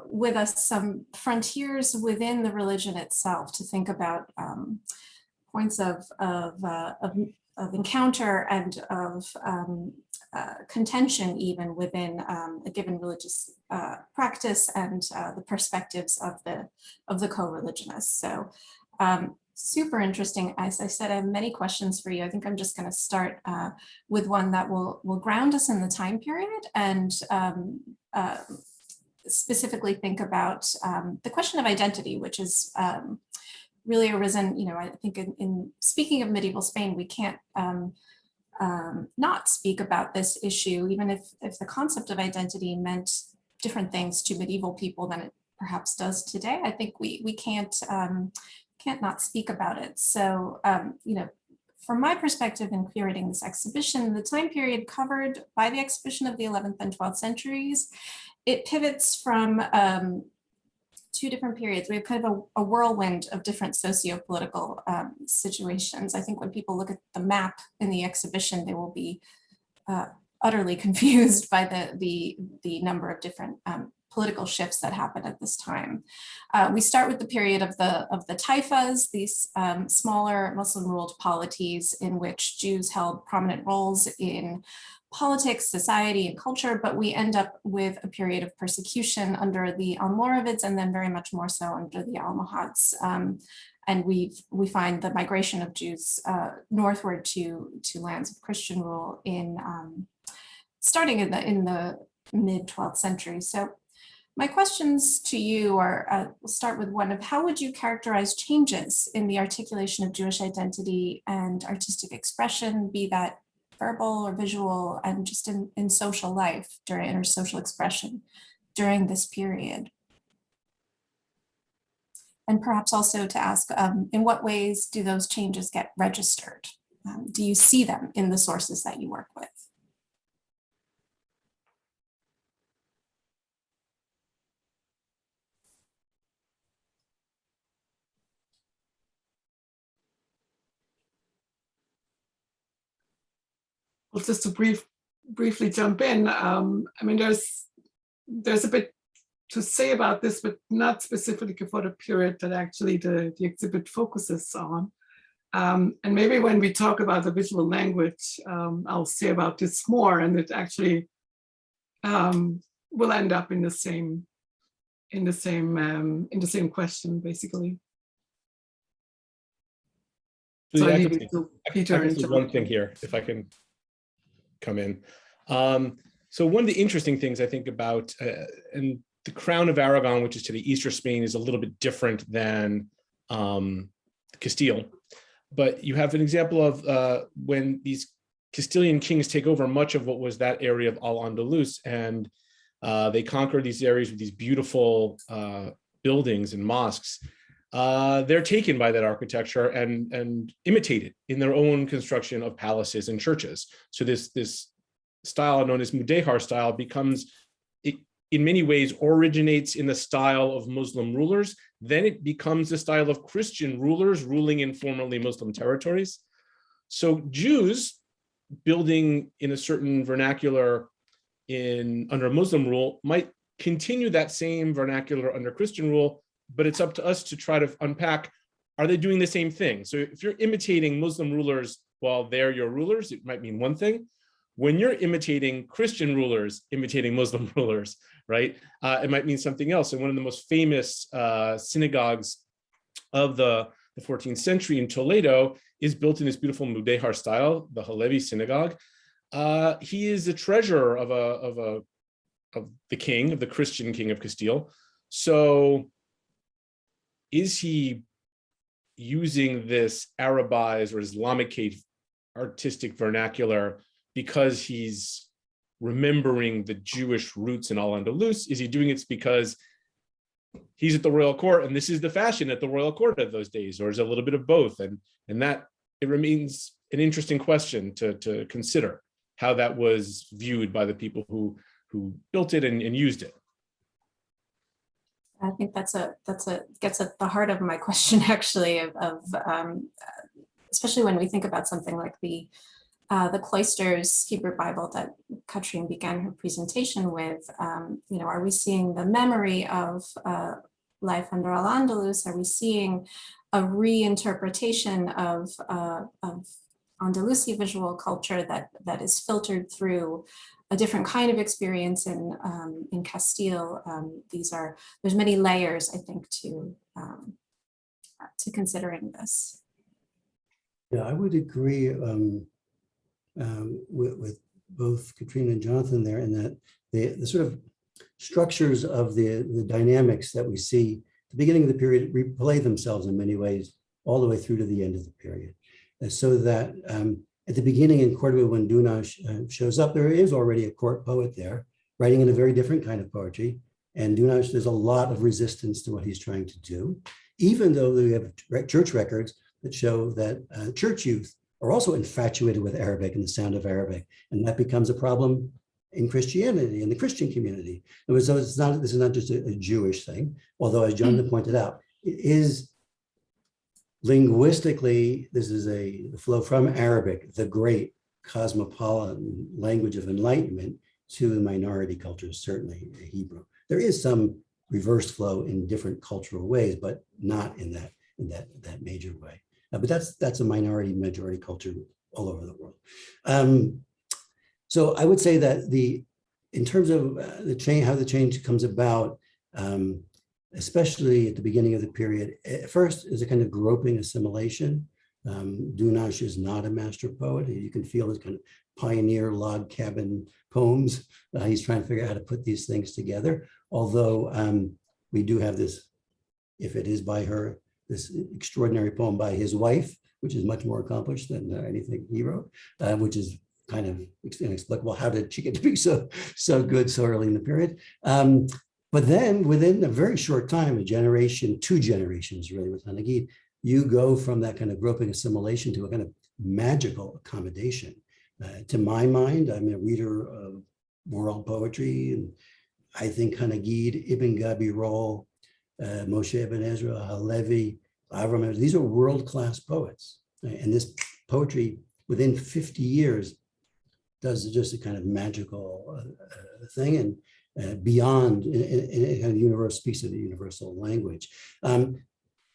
with us some frontiers within the religion itself to think about points of encounter and of contention even within a given religious practice and the perspectives of the co-religionists. So super interesting. As I said, I have many questions for you. I think I'm just going to start with one that will ground us in the time period and specifically think about the question of identity, which is really arisen, you know, I think in speaking of medieval Spain, we can't not speak about this issue, even if the concept of identity meant different things to medieval people than it perhaps does today. I think we can't not speak about it. So, you know, from my perspective in curating this exhibition, the time period covered by the exhibition of the 11th and 12th centuries, it pivots from two different periods. We have kind of a whirlwind of different socio-political situations. I think when people look at the map in the exhibition, they will be utterly confused by the number of different political shifts that happen at this time. We start with the period of the taifas, these smaller Muslim-ruled polities in which Jews held prominent roles in politics, society, and culture, but we end up with a period of persecution under the Almoravids and then very much more so under the Almohads. And we find the migration of Jews northward to lands of Christian rule in starting in the mid 12th century. So my questions to you are, we'll start with one of how would you characterize changes in the articulation of Jewish identity and artistic expression, be that verbal or visual, and just in social life during, or social expression during this period? And perhaps also to ask, in what ways do those changes get registered? Do you see them in the sources that you work with?
Well, just to briefly jump in, I mean, there's a bit to say about this, but not specifically for the period that actually the exhibit focuses on. And maybe when we talk about the visual language, I'll say about this more, and it actually will end up in the same question, basically.
So
So I
I
leave
can
it to
I
Peter
can
and
say
John.
one thing here, if I can come in. So one of the interesting things I think about, and the crown of Aragon, which is to the east of Spain, is a little bit different than Castile. But you have an example of when these Castilian kings take over much of what was that area of Al-Andalus, and they conquer these areas with these beautiful buildings and mosques. They're taken by that architecture and imitated in their own construction of palaces and churches. So this style known as Mudéjar style becomes, it in many ways originates in the style of Muslim rulers. Then it becomes the style of Christian rulers ruling in formerly Muslim territories. So Jews building in a certain vernacular under Muslim rule might continue that same vernacular under Christian rule, but it's up to us to try to unpack, are they doing the same thing? So if you're imitating Muslim rulers while they're your rulers, it might mean one thing. When you're imitating Christian rulers, imitating Muslim rulers, right? It might mean something else. And one of the most famous synagogues of the 14th century in Toledo is built in this beautiful Mudéjar style, the Halevi synagogue. He is the treasurer of the king, of the Christian king of Castile. So is he using this Arabized or Islamicate artistic vernacular because he's remembering the Jewish roots in Al-Andalus? Is he doing it because he's at the royal court and this is the fashion at the royal court of those days? Or is it a little bit of both? And that it remains an interesting question to consider, how that was viewed by the people who built it and used it.
I think that's gets at the heart of my question, actually, of especially when we think about something like the Cloisters Hebrew Bible that Katrine began her presentation with. Are we seeing the memory of life under Al-Andalus? Are we seeing a reinterpretation of Andalusi visual culture that is filtered through a different kind of experience in Castile? There's many layers, I think, to considering this.
Yeah, I would agree with both Katrina and Jonathan there, in that the sort of structures of the dynamics that we see at the beginning of the period replay themselves in many ways all the way through to the end of the period. So that at the beginning in Córdoba, when Dunas shows up, there is already a court poet there writing in a very different kind of poetry. And Dunas, there's a lot of resistance to what he's trying to do, even though we have church records that show that church youth are also infatuated with Arabic and the sound of Arabic. And that becomes a problem in Christianity, in the Christian community. So this is not just a Jewish thing, although as Jonathan pointed out, it is linguistically, this is a flow from Arabic, the great cosmopolitan language of enlightenment, to minority cultures, certainly Hebrew. There is some reverse flow in different cultural ways, but not in that major way. But that's a minority majority culture all over the world. So I would say that in terms of the change, how the change comes about, especially at the beginning of the period, at first is a kind of groping assimilation. Dunas is not a master poet. You can feel his kind of pioneer log cabin poems. He's trying to figure out how to put these things together. Although we do have this, if it is by her, this extraordinary poem by his wife, which is much more accomplished than anything he wrote, which is kind of inexplicable. How did she get to be so good so early in the period? But then within a very short time, a generation, 2 generations really with Hanagid, you go from that kind of groping assimilation to a kind of magical accommodation. To my mind, I'm a reader of world poetry, and I think Hanagid, Ibn Gabirol, Moshe Ibn Ezra, Halevi, Avram, these are world-class poets. And this poetry, within 50 years, does just a kind of magical thing, and beyond, in a kind of universal, speaks of the universal language.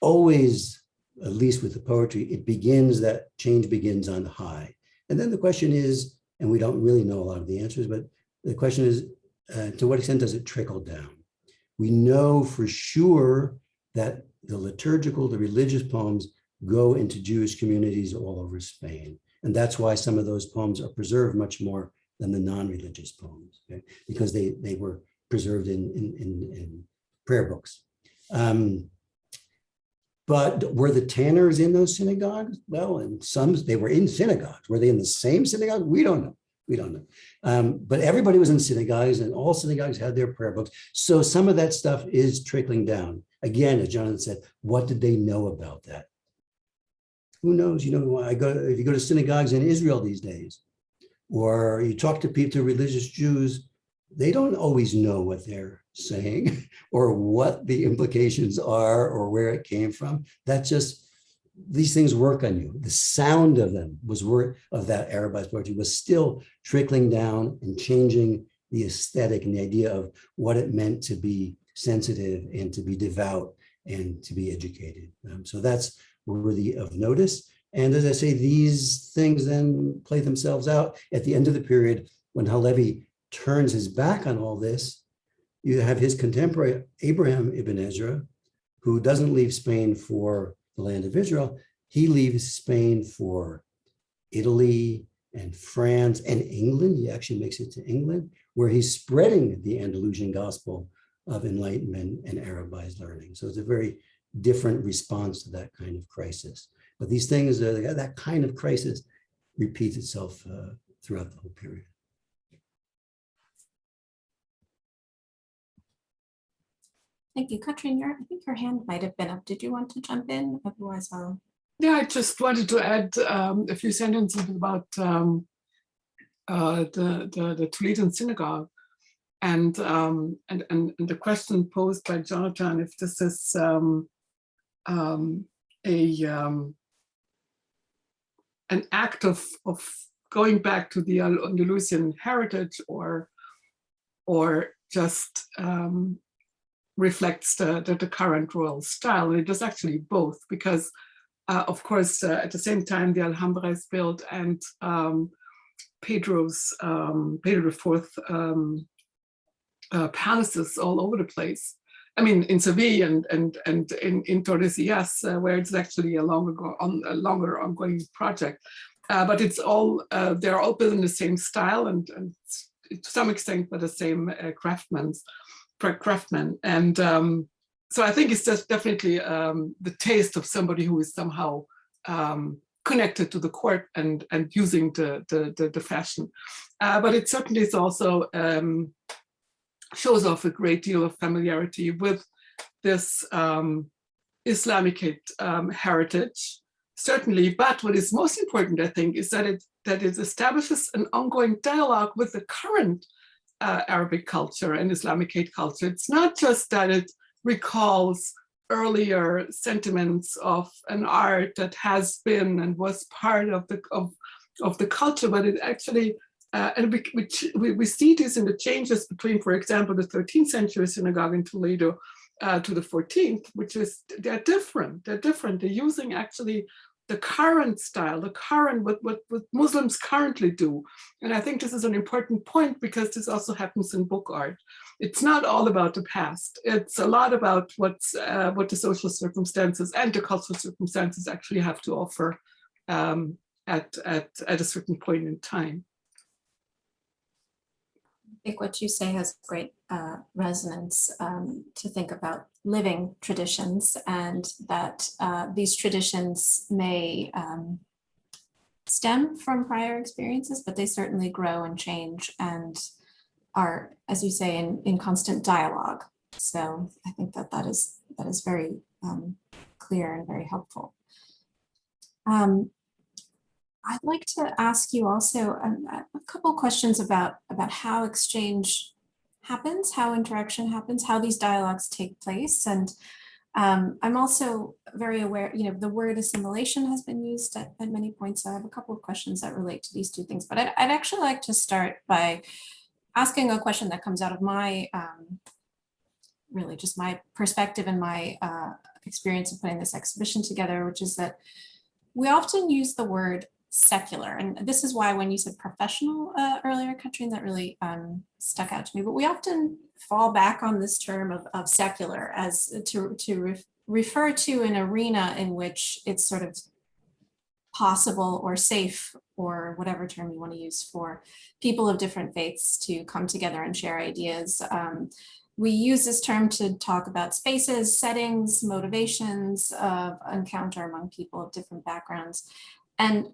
Always, at least with the poetry, it begins, that change begins on high. And then the question is, and we don't really know a lot of the answers, but the question is, to what extent does it trickle down? We know for sure that the liturgical, the religious poems go into Jewish communities all over Spain. And that's why some of those poems are preserved much more than the non-religious poems, okay? Because they were preserved in prayer books. But were the Tanners in those synagogues? Well, in some, they were in synagogues. Were they in the same synagogue? We don't know. We don't know. But everybody was in synagogues, and all synagogues had their prayer books. So some of that stuff is trickling down. Again, as Jonathan said, what did they know about that? Who knows? You know, if you go to synagogues in Israel these days, or you talk to people, to religious Jews, they don't always know what they're saying or what the implications are or where it came from. That's just, these things work on you. The sound of them was work of that Arabized poetry was still trickling down and changing the aesthetic and the idea of what it meant to be sensitive and to be devout and to be educated. So that's worthy of notice. And as I say, these things then play themselves out at the end of the period when Halevi turns his back on all this. You have his contemporary Abraham ibn Ezra, who doesn't leave Spain for the land of Israel. He leaves Spain for Italy and France and England. He actually makes it to England, where he's spreading the Andalusian gospel of enlightenment and Arabized learning. So it's a very different response to that kind of crisis. But these things, that kind of crisis repeats itself throughout the whole period.
Thank you. Katrin, I think your hand might have been up. Did you want to jump in? Otherwise, I'll...
Yeah, I just wanted to add a few sentences about the Toledan synagogue and the question posed by Jonathan, if this is an act of going back to the Andalusian heritage or just reflects the current royal style. And it is actually both, because of course, at the same time, the Alhambra is built, and Pedro IV palaces all over the place. I mean, in Seville and in Tordesillas, where it's actually a longer ongoing project. But it's all, they're all built in the same style and to some extent by the same craftsmen. And so I think it's just definitely the taste of somebody who is somehow connected to the court and using the fashion. But it certainly is also shows off a great deal of familiarity with this Islamic heritage, certainly. But what is most important, I think, is that it establishes an ongoing dialogue with the current Arabic culture and Islamic culture. It's not just that it recalls earlier sentiments of an art that has been and was part of the culture, but it actually and we see this in the changes between, for example, the 13th century synagogue in Toledo to the 14th, which is, they're different. They're using actually the current style, the current, what Muslims currently do. And I think this is an important point, because this also happens in book art. It's not all about the past. It's a lot about what the social circumstances and the cultural circumstances actually have to offer at a certain point in time.
I think what you say has great resonance to think about living traditions, and that these traditions may stem from prior experiences, but they certainly grow and change and are, as you say, in constant dialogue. So I think that is very clear and very helpful. I'd like to ask you also a couple questions about how exchange happens, how interaction happens, how these dialogues take place. And I'm also very aware, the word assimilation has been used at many points. So I have a couple of questions that relate to these two things, but I'd actually like to start by asking a question that comes out of my, really just my perspective and my experience of putting this exhibition together, which is that we often use the word secular. And this is why when you said professional earlier, Katrine, that really stuck out to me. But we often fall back on this term of secular as to refer to an arena in which it's sort of possible or safe, or whatever term you want to use, for people of different faiths to come together and share ideas. We use this term to talk about spaces, settings, motivations of encounter among people of different backgrounds. And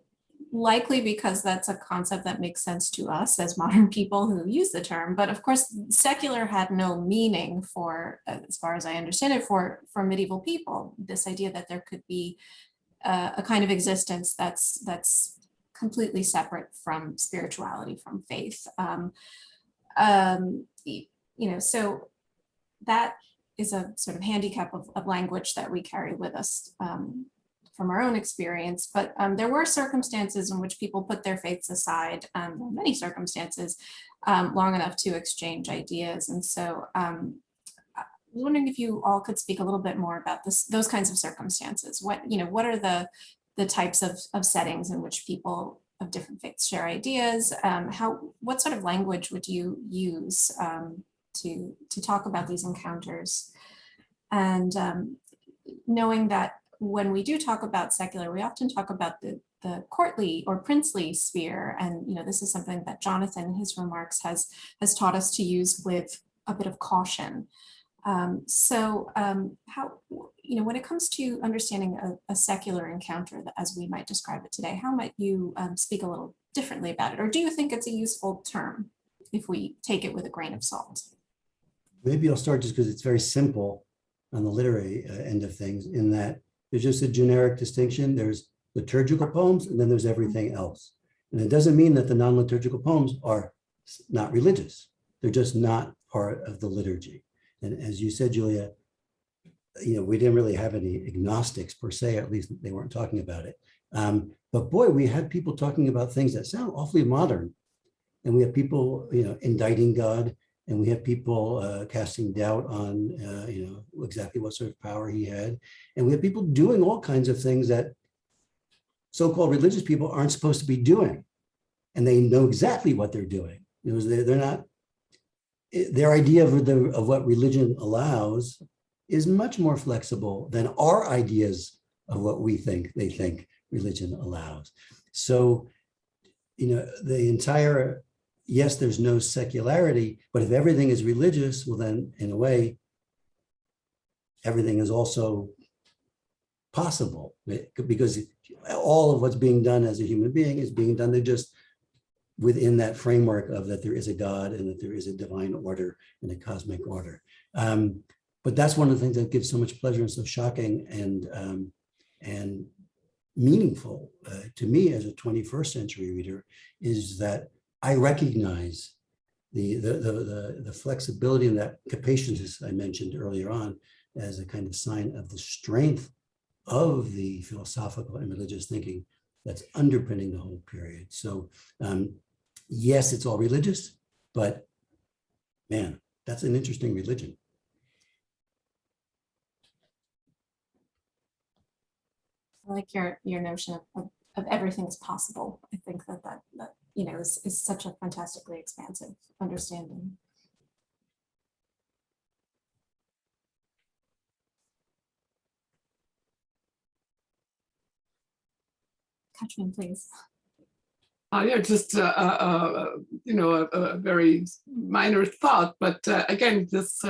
likely because that's a concept that makes sense to us as modern people who use the term. But of course, secular had no meaning for, as far as I understand it, for medieval people. This idea that there could be a kind of existence that's completely separate from spirituality, from faith. So that is a sort of handicap of language that we carry with us from our own experience. But there were circumstances in which people put their faiths aside, many circumstances, long enough to exchange ideas. And so I was wondering if you all could speak a little bit more about those kinds of circumstances. What are the types of settings in which people of different faiths share ideas? What sort of language would you use to talk about these encounters? And knowing that when we do talk about secular, we often talk about the courtly or princely sphere. And this is something that Jonathan, in his remarks, has taught us to use with a bit of caution. How, when it comes to understanding a secular encounter, as we might describe it today, how might you speak a little differently about it? Or do you think it's a useful term if we take it with a grain of salt?
Maybe I'll start just because it's very simple on the literary end of things, in that there's just a generic distinction. There's liturgical poems, and then there's everything else. And it doesn't mean that the non-liturgical poems are not religious. They're just not part of the liturgy. And as you said, Julia, we didn't really have any agnostics per se, at least they weren't talking about it. But boy, we had people talking about things that sound awfully modern. And we have people, indicting God, and we have people casting doubt on, exactly what sort of power he had. And we have people doing all kinds of things that so-called religious people aren't supposed to be doing. And they know exactly what they're doing. They're not, their idea of what religion allows is much more flexible than our ideas of what they think religion allows. So, the entire, yes, there's no secularity, but if everything is religious, well then, in a way, everything is also possible, because all of what's being done as a human being is being done. They're just within that framework of that there is a God and that there is a divine order and a cosmic order. But that's one of the things that gives so much pleasure and so shocking and meaningful to me as a 21st century reader, is that I recognize the flexibility and that capaciousness I mentioned earlier on as a kind of sign of the strength of the philosophical and religious thinking that's underpinning the whole period. So yes, it's all religious, but man, that's an interesting religion.
I like your notion of everything is possible. I think that is such a fantastically expansive understanding. Katrine, please.
Just a very minor thought, but again, this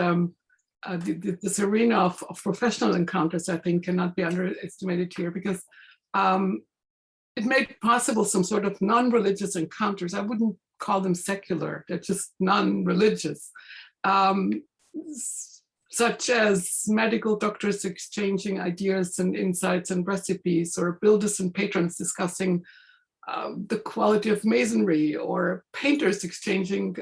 arena of professional encounters, I think, cannot be underestimated here, because it made possible some sort of non-religious encounters. I wouldn't call them secular; they're just non-religious, such as medical doctors exchanging ideas and insights and recipes, or builders and patrons discussing the quality of masonry, or painters exchanging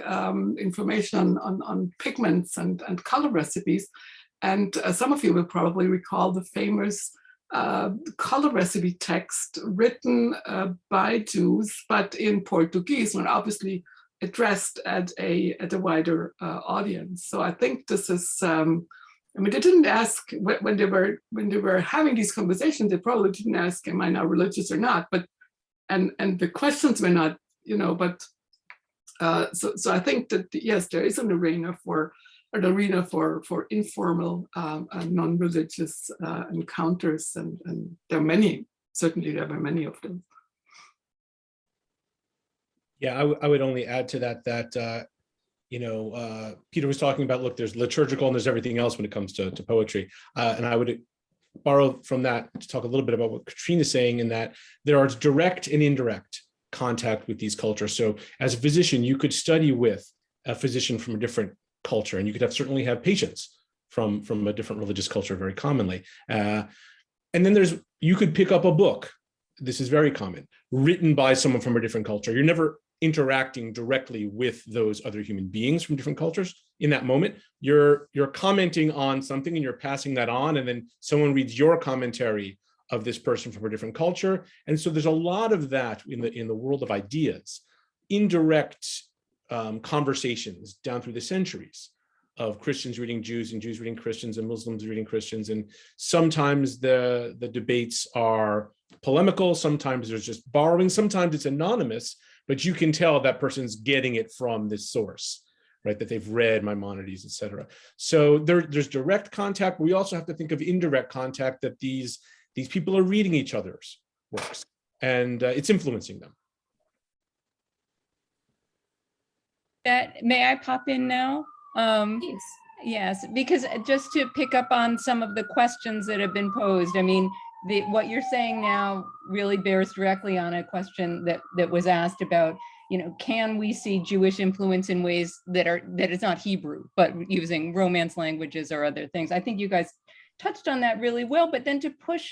information on pigments and color recipes. And some of you will probably recall the famous color recipe text written by Jews, but in Portuguese, and obviously addressed at a wider audience. So I think this is, I mean, they didn't ask when they were having these conversations, they probably didn't ask, am I now religious or not? But and the questions were not, you know, but so I think that yes, there is an arena for informal non-religious encounters, and there are many. Certainly, there are many of them.
Yeah, I would only add to that Peter was talking about, look, there's liturgical and there's everything else when it comes to poetry, and I would borrow from that to talk a little bit about what Katrina is saying, in that there are direct and indirect contact with these cultures. So as a physician, you could study with a physician from a different culture, and you could certainly have patients from a different religious culture very commonly. And then you could pick up a book. This is very common, written by someone from a different culture. You're never interacting directly with those other human beings from different cultures in that moment. You're commenting on something and you're passing that on, and then someone reads your commentary of this person from a different culture. And so there's a lot of that in the world of ideas, indirect conversations down through the centuries of Christians reading Jews and Jews reading Christians and Muslims reading Christians. And sometimes the debates are polemical, sometimes there's just borrowing, sometimes it's anonymous, but you can tell that person's getting it from this source, right? That they've read Maimonides, etc. So there's direct contact, but we also have to think of indirect contact, that these people are reading each other's works, and it's influencing them.
May I pop in now?
Please.
Yes, because just to pick up on some of the questions that have been posed, I mean, what you're saying now really bears directly on a question that was asked about, can we see Jewish influence in ways that is not Hebrew, but using Romance languages or other things? I think you guys touched on that really well, but then to push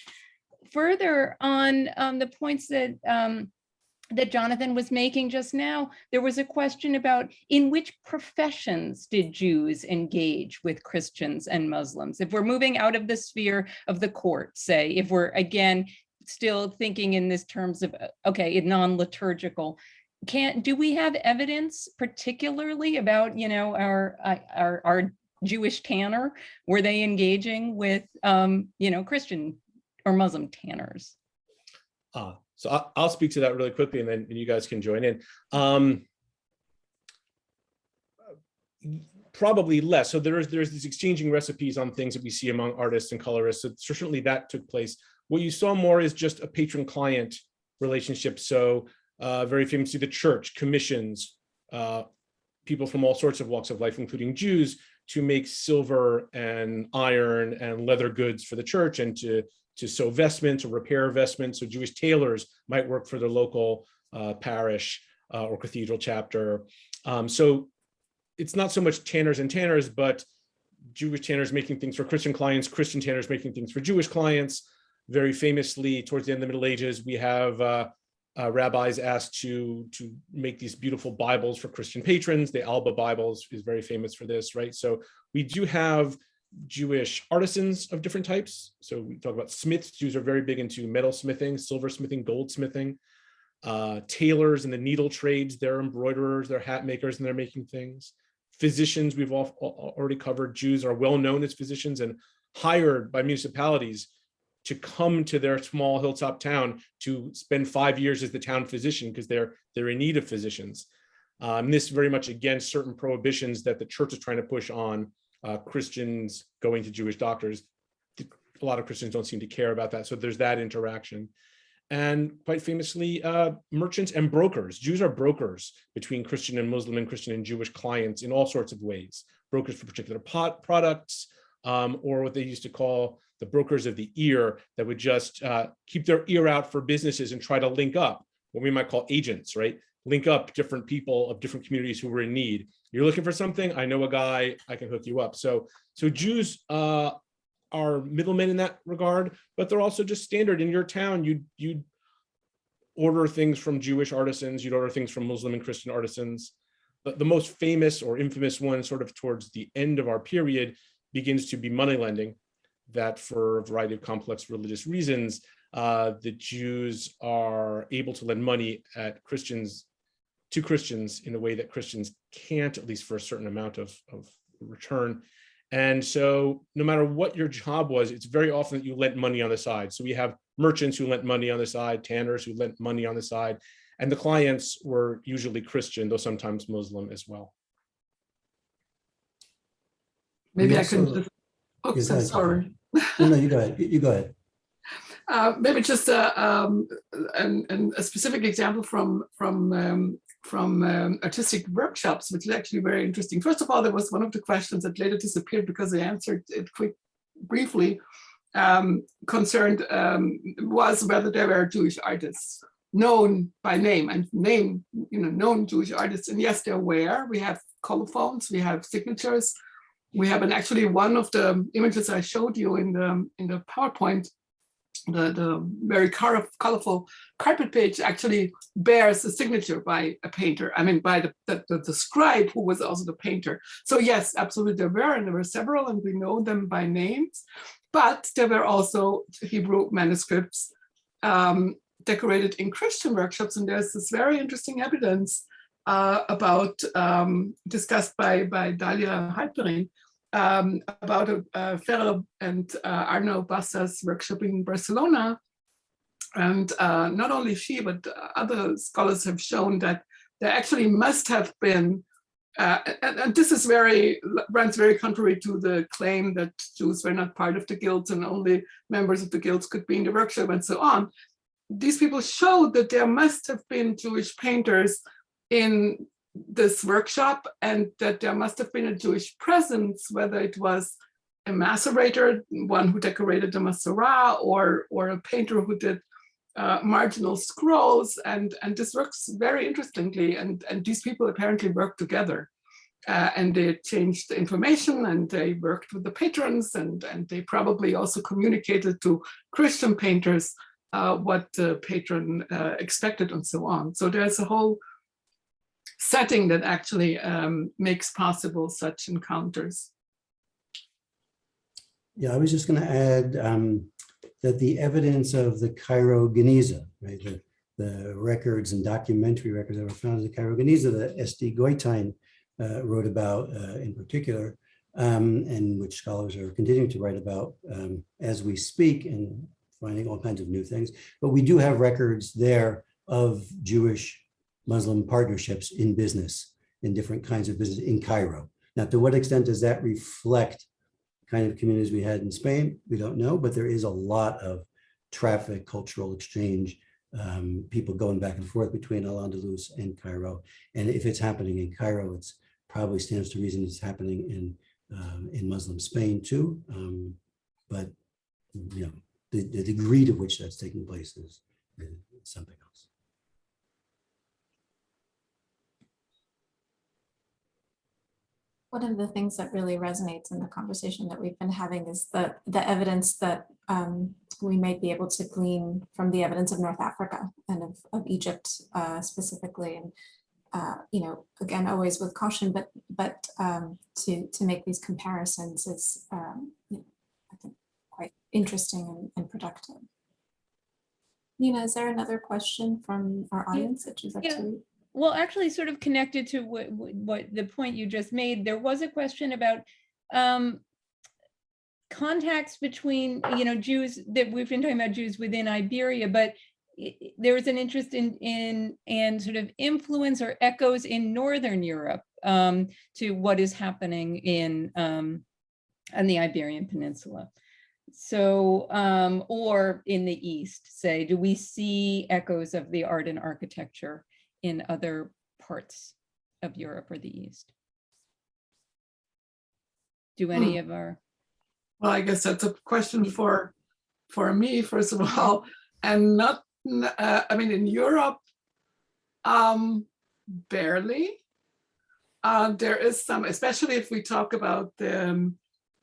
further on the points that Jonathan was making just now, there was a question about in which professions did Jews engage with Christians and Muslims? If we're moving out of the sphere of the court, say, if we're again still thinking in this terms of, okay, non-liturgical, do we have evidence particularly about, our Jewish tanner? Were they engaging with, Christian or Muslim tanners?
So I'll speak to that really quickly, and then you guys can join in. Probably less. So there's these exchanging recipes on things that we see among artists and colorists. So certainly that took place. What you saw more is just a patron-client relationship. So very famously, the church commissions people from all sorts of walks of life, including Jews, to make silver and iron and leather goods for the church, and to sew vestments or repair vestments. So Jewish tailors might work for their local parish or cathedral chapter. So it's not so much tanners and tanners, but Jewish tanners making things for Christian clients, Christian tanners making things for Jewish clients. Very famously, towards the end of the Middle Ages, we have rabbis asked to make these beautiful Bibles for Christian patrons. The Alba Bibles is very famous for this, right? So we do have Jewish artisans of different types. So we talk about smiths. Jews are very big into metal smithing, silversmithing, goldsmithing. Tailors in the needle trades, they're embroiderers, they're hat makers, and they're making things. Physicians, we've already covered. Jews are well known as physicians and hired by municipalities to come to their small hilltop town to spend 5 years as the town physician, because they're in need of physicians. This very much against certain prohibitions that the church is trying to push on Christians going to Jewish doctors. A lot of Christians don't seem to care about that. So there's that interaction. And quite famously, merchants and brokers. Jews are brokers between Christian and Muslim and Christian and Jewish clients in all sorts of ways. Brokers for particular products, or what they used to call the brokers of the ear, that would just keep their ear out for businesses and try to link up, what we might call agents, right? Link up different people of different communities who were in need. You're looking for something, I know a guy, I can hook you up. So Jews are middlemen in that regard, but they're also just standard. In your town, you'd order things from Jewish artisans, you'd order things from Muslim and Christian artisans. But the most famous or infamous one, sort of towards the end of our period, begins to be money lending, that for a variety of complex religious reasons, the Jews are able to lend money to Christians in a way that Christians can't, at least for a certain amount of return. And so no matter what your job was, it's very often that you lent money on the side. So we have merchants who lent money on the side, tanners who lent money on the side, and the clients were usually Christian, though sometimes Muslim as well.
Maybe
Also,
I can just, oops, I'm sorry.
No, you go ahead. You go ahead.
Maybe just a specific example from artistic workshops, which is actually very interesting. First of all, there was one of the questions that later disappeared because I answered it briefly, concerned was whether there were Jewish artists known by name and known Jewish artists. And yes, there were. We have colophones, we have signatures, we have, and actually one of the images I showed you in the PowerPoint, the very colorful carpet page actually bears a signature by a painter. I mean, by the scribe who was also the painter. So yes, absolutely there were, and there were several, and we know them by names. But there were also Hebrew manuscripts decorated in Christian workshops, and there's this very interesting evidence about discussed by Dalia Halperin, about Ferrer and Arno Bassa's workshop in Barcelona. And not only she, but other scholars have shown that there actually must have been, and this is runs very contrary to the claim that Jews were not part of the guilds and only members of the guilds could be in the workshop and so on. These people showed that there must have been Jewish painters in this workshop, and that there must have been a Jewish presence, whether it was a macerator, one who decorated the Masorah, or a painter who did marginal scrolls, and this works very interestingly, and these people apparently worked together, and they changed the information, and they worked with the patrons, and they probably also communicated to Christian painters what the patron expected and so on. So there's a whole setting that actually makes possible such encounters.
Yeah, I was just going to add that the evidence of the Cairo Geniza, right, the records and documentary records that were found in the Cairo Geniza that S.D. Goitein wrote about in particular, and which scholars are continuing to write about as we speak, and finding all kinds of new things. But we do have records there of Jewish-Muslim partnerships in business, in different kinds of business in Cairo. Now, to what extent does that reflect kind of communities we had in Spain? We don't know, but there is a lot of traffic, cultural exchange, people going back and forth between Al-Andalus and Cairo. And if it's happening in Cairo, it's probably stands to reason it's happening in Muslim Spain too. But you know, the degree to which that's taking place is something else.
One of the things that really resonates in the conversation that we've been having is the evidence that we might be able to glean from the evidence of North Africa and of Egypt specifically, and you know, again, always with caution, but to make these comparisons is you know, I think quite interesting and productive. Nina, is there another question from our audience that you'd like to?
Well, actually, sort of connected to what the point you just made, there was a question about contacts between, you know, Jews, that we've been talking about Jews within Iberia, but there was an interest in sort of influence or echoes in Northern Europe to what is happening on the Iberian Peninsula. So, or in the East, say, do we see echoes of the art and architecture in other parts of Europe or the East? Do any of our...
Well, I guess that's a question for me, first of all, and not, I mean, in Europe, barely. There is some, especially if we talk about the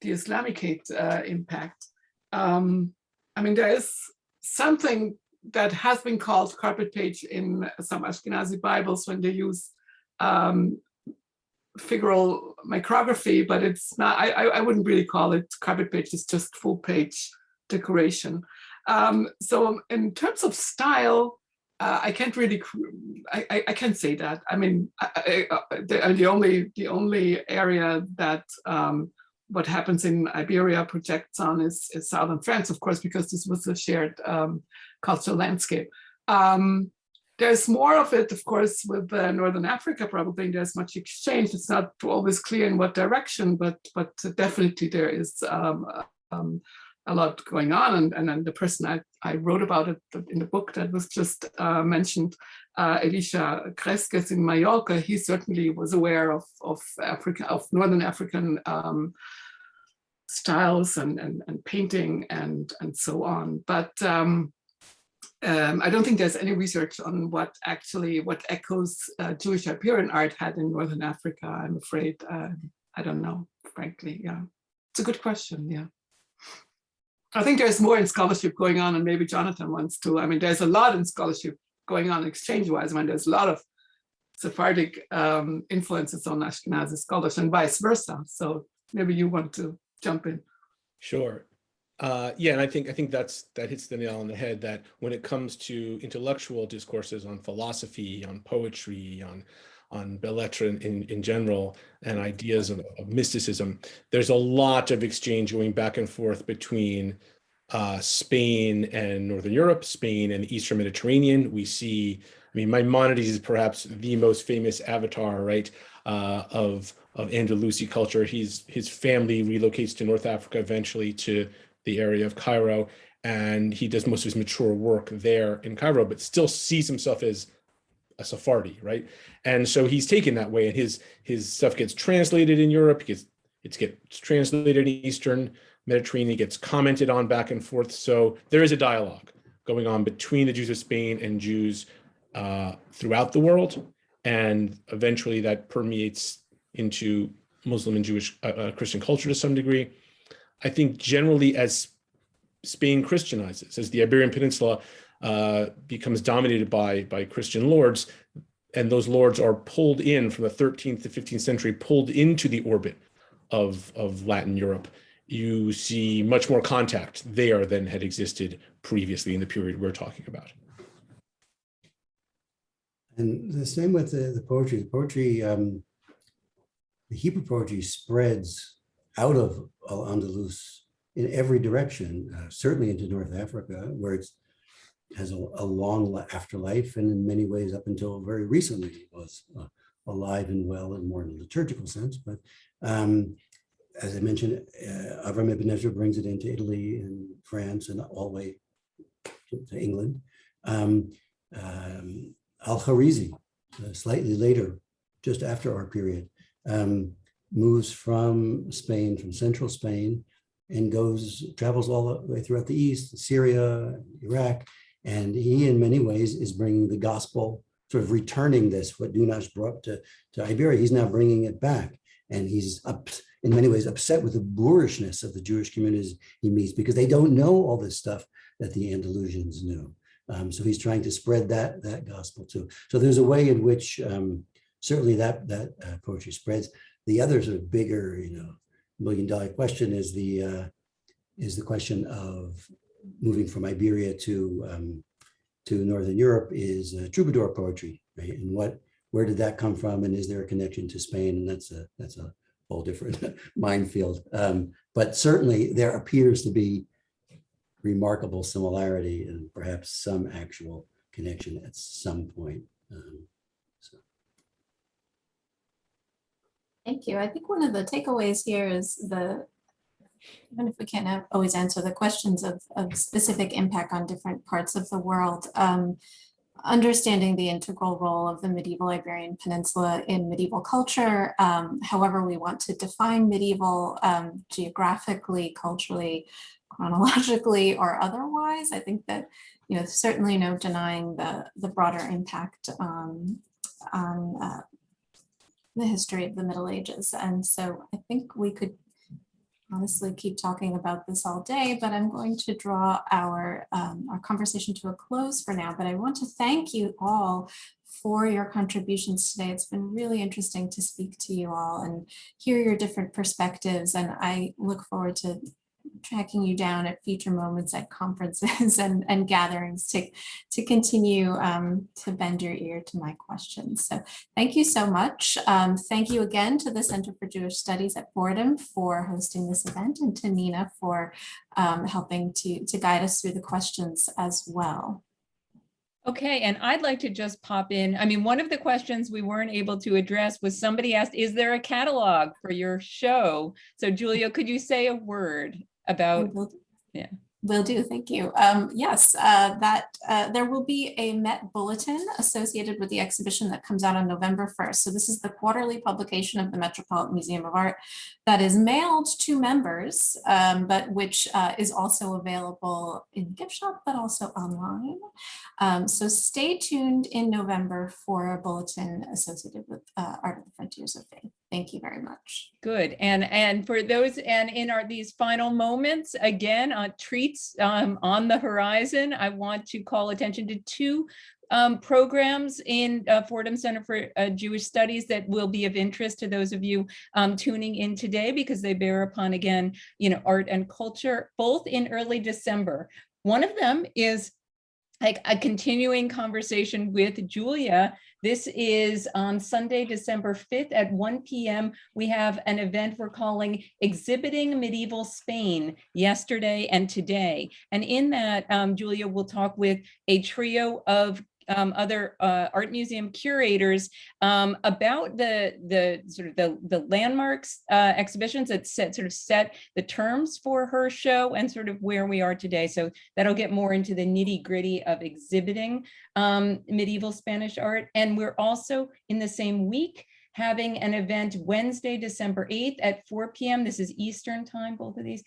Islamicate impact. I mean, there is something that has been called carpet page in some Ashkenazi Bibles when they use figural micrography, but it's not, I wouldn't really call it carpet page, it's just full page decoration. So in terms of style, I can't really, I can't say that. I mean, the only area that what happens in Iberia projects on is southern France, of course, because this was a shared cultural landscape. There's more of it, of course, with Northern Africa, probably. There's much exchange. It's not always clear in what direction, but definitely there is a lot going on. And then the person I wrote about it in the book that was just mentioned, Elisha Cresques in Mallorca, he certainly was aware of Northern African styles and painting and so on. But I don't think there's any research on what echoes Jewish Iberian art had in Northern Africa, I'm afraid. I don't know, frankly, yeah. It's a good question, yeah. I think there's more in scholarship going on, and maybe Jonathan wants to. I mean, there's a lot in scholarship going on exchange-wise. I mean, there's a lot of Sephardic influences on Ashkenazi scholars and vice versa. So maybe you want to jump in.
Sure. Yeah, and I think that hits the nail on the head, that when it comes to intellectual discourses on philosophy, on poetry, on belles lettres in general, and ideas of mysticism, there's a lot of exchange going back and forth between Spain and Northern Europe, Spain and the Eastern Mediterranean. We see, I mean, Maimonides is perhaps the most famous avatar, right, of Andalusi culture. His family relocates to North Africa, eventually to the area of Cairo, and he does most of his mature work there in Cairo, but still sees himself as a Sephardi, right? And so he's taken that way, and his stuff gets translated in Europe, it gets translated in Eastern Mediterranean, it gets commented on back and forth. So there is a dialogue going on between the Jews of Spain and Jews throughout the world, and eventually that permeates into Muslim and Jewish Christian culture to some degree. I think generally, as Spain Christianizes, as the Iberian Peninsula becomes dominated by Christian lords, and those lords are pulled in from the 13th to 15th century, pulled into the orbit of Latin Europe, you see much more contact there than had existed previously in the period we're talking about.
And the same with the poetry. The Hebrew poetry spreads out of Al-Andalus in every direction, certainly into North Africa, where it has a long afterlife, and in many ways up until very recently it was alive and well in more in a liturgical sense. But as I mentioned, Avram Ibn Ezra brings it into Italy and France and all the way to England. Al-Kharizi, slightly later, just after our period, moves from Spain, from central Spain, and travels all the way throughout the east, Syria, Iraq, and he in many ways is bringing the gospel, sort of returning this, what Dunash brought to Iberia, he's now bringing it back. And he's in many ways upset with the boorishness of the Jewish communities he meets, because they don't know all this stuff that the Andalusians knew. So he's trying to spread that gospel too. So there's a way in which certainly that poetry spreads. The other sort of bigger, million-dollar question is the question of moving from Iberia to Northern Europe is troubadour poetry, right? And where did that come from? And is there a connection to Spain? And that's a whole different minefield. But certainly there appears to be remarkable similarity and perhaps some actual connection at some point.
Thank you. I think one of the takeaways here is even if we can't always answer the questions of specific impact on different parts of the world, understanding the integral role of the medieval Iberian Peninsula in medieval culture, however we want to define medieval, geographically, culturally, chronologically, or otherwise. I think that certainly no denying the broader impact on the history of the Middle Ages. And so I think we could honestly keep talking about this all day, but I'm going to draw our conversation to a close for now. But I want to thank you all for your contributions today. It's been really interesting to speak to you all and hear your different perspectives. And I look forward to tracking you down at future moments at conferences and gatherings to continue to bend your ear to my questions. So thank you so much. Thank you again to the Center for Jewish Studies at Fordham for hosting this event, and to Nina for helping to guide us through the questions as well.
Okay, and I'd like to just pop in. I mean, one of the questions we weren't able to address was somebody asked, is there a catalog for your show? So Julia, could you say a word about,
Will do, thank you. Yes, there will be a Met Bulletin associated with the exhibition that comes out on November 1st. So this is the quarterly publication of the Metropolitan Museum of Art that is mailed to members, but which is also available in gift shop, but also online. So stay tuned in November for a bulletin associated with Art of the Frontiers of Faith. Thank you very much.
good. And for those, and in these final moments, again, treats on the horizon, I want to call attention to two programs in Fordham Center for Jewish Studies that will be of interest to those of you tuning in today, because they bear upon, again, art and culture, both in early December. One of them is like a continuing conversation with Julia. This is on Sunday, December 5th at 1 p.m. We have an event we're calling Exhibiting Medieval Spain, Yesterday and Today. And in that, Julia will talk with a trio of other art museum curators about the landmarks exhibitions that set the terms for her show and sort of where we are today. So that'll get more into the nitty gritty of exhibiting medieval Spanish art. And we're also in the same week having an event Wednesday, December 8th at 4 p.m. This is Eastern time, both of these.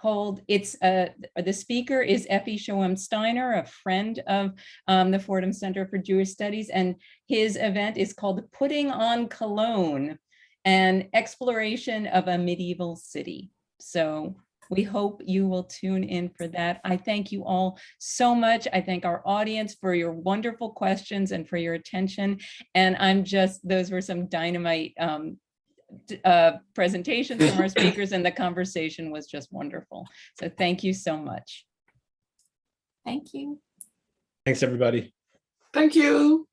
The speaker is Effie Shoem Steiner, a friend of the Fordham Center for Jewish Studies, and his event is called Putting on Cologne, an exploration of a medieval city. So we hope you will tune in for that. I thank you all so much. I thank our audience for your wonderful questions and for your attention. And those were some dynamite presentations from our speakers, and the conversation was just wonderful. So thank you so much.
Thank you.
Thanks, everybody.
Thank you.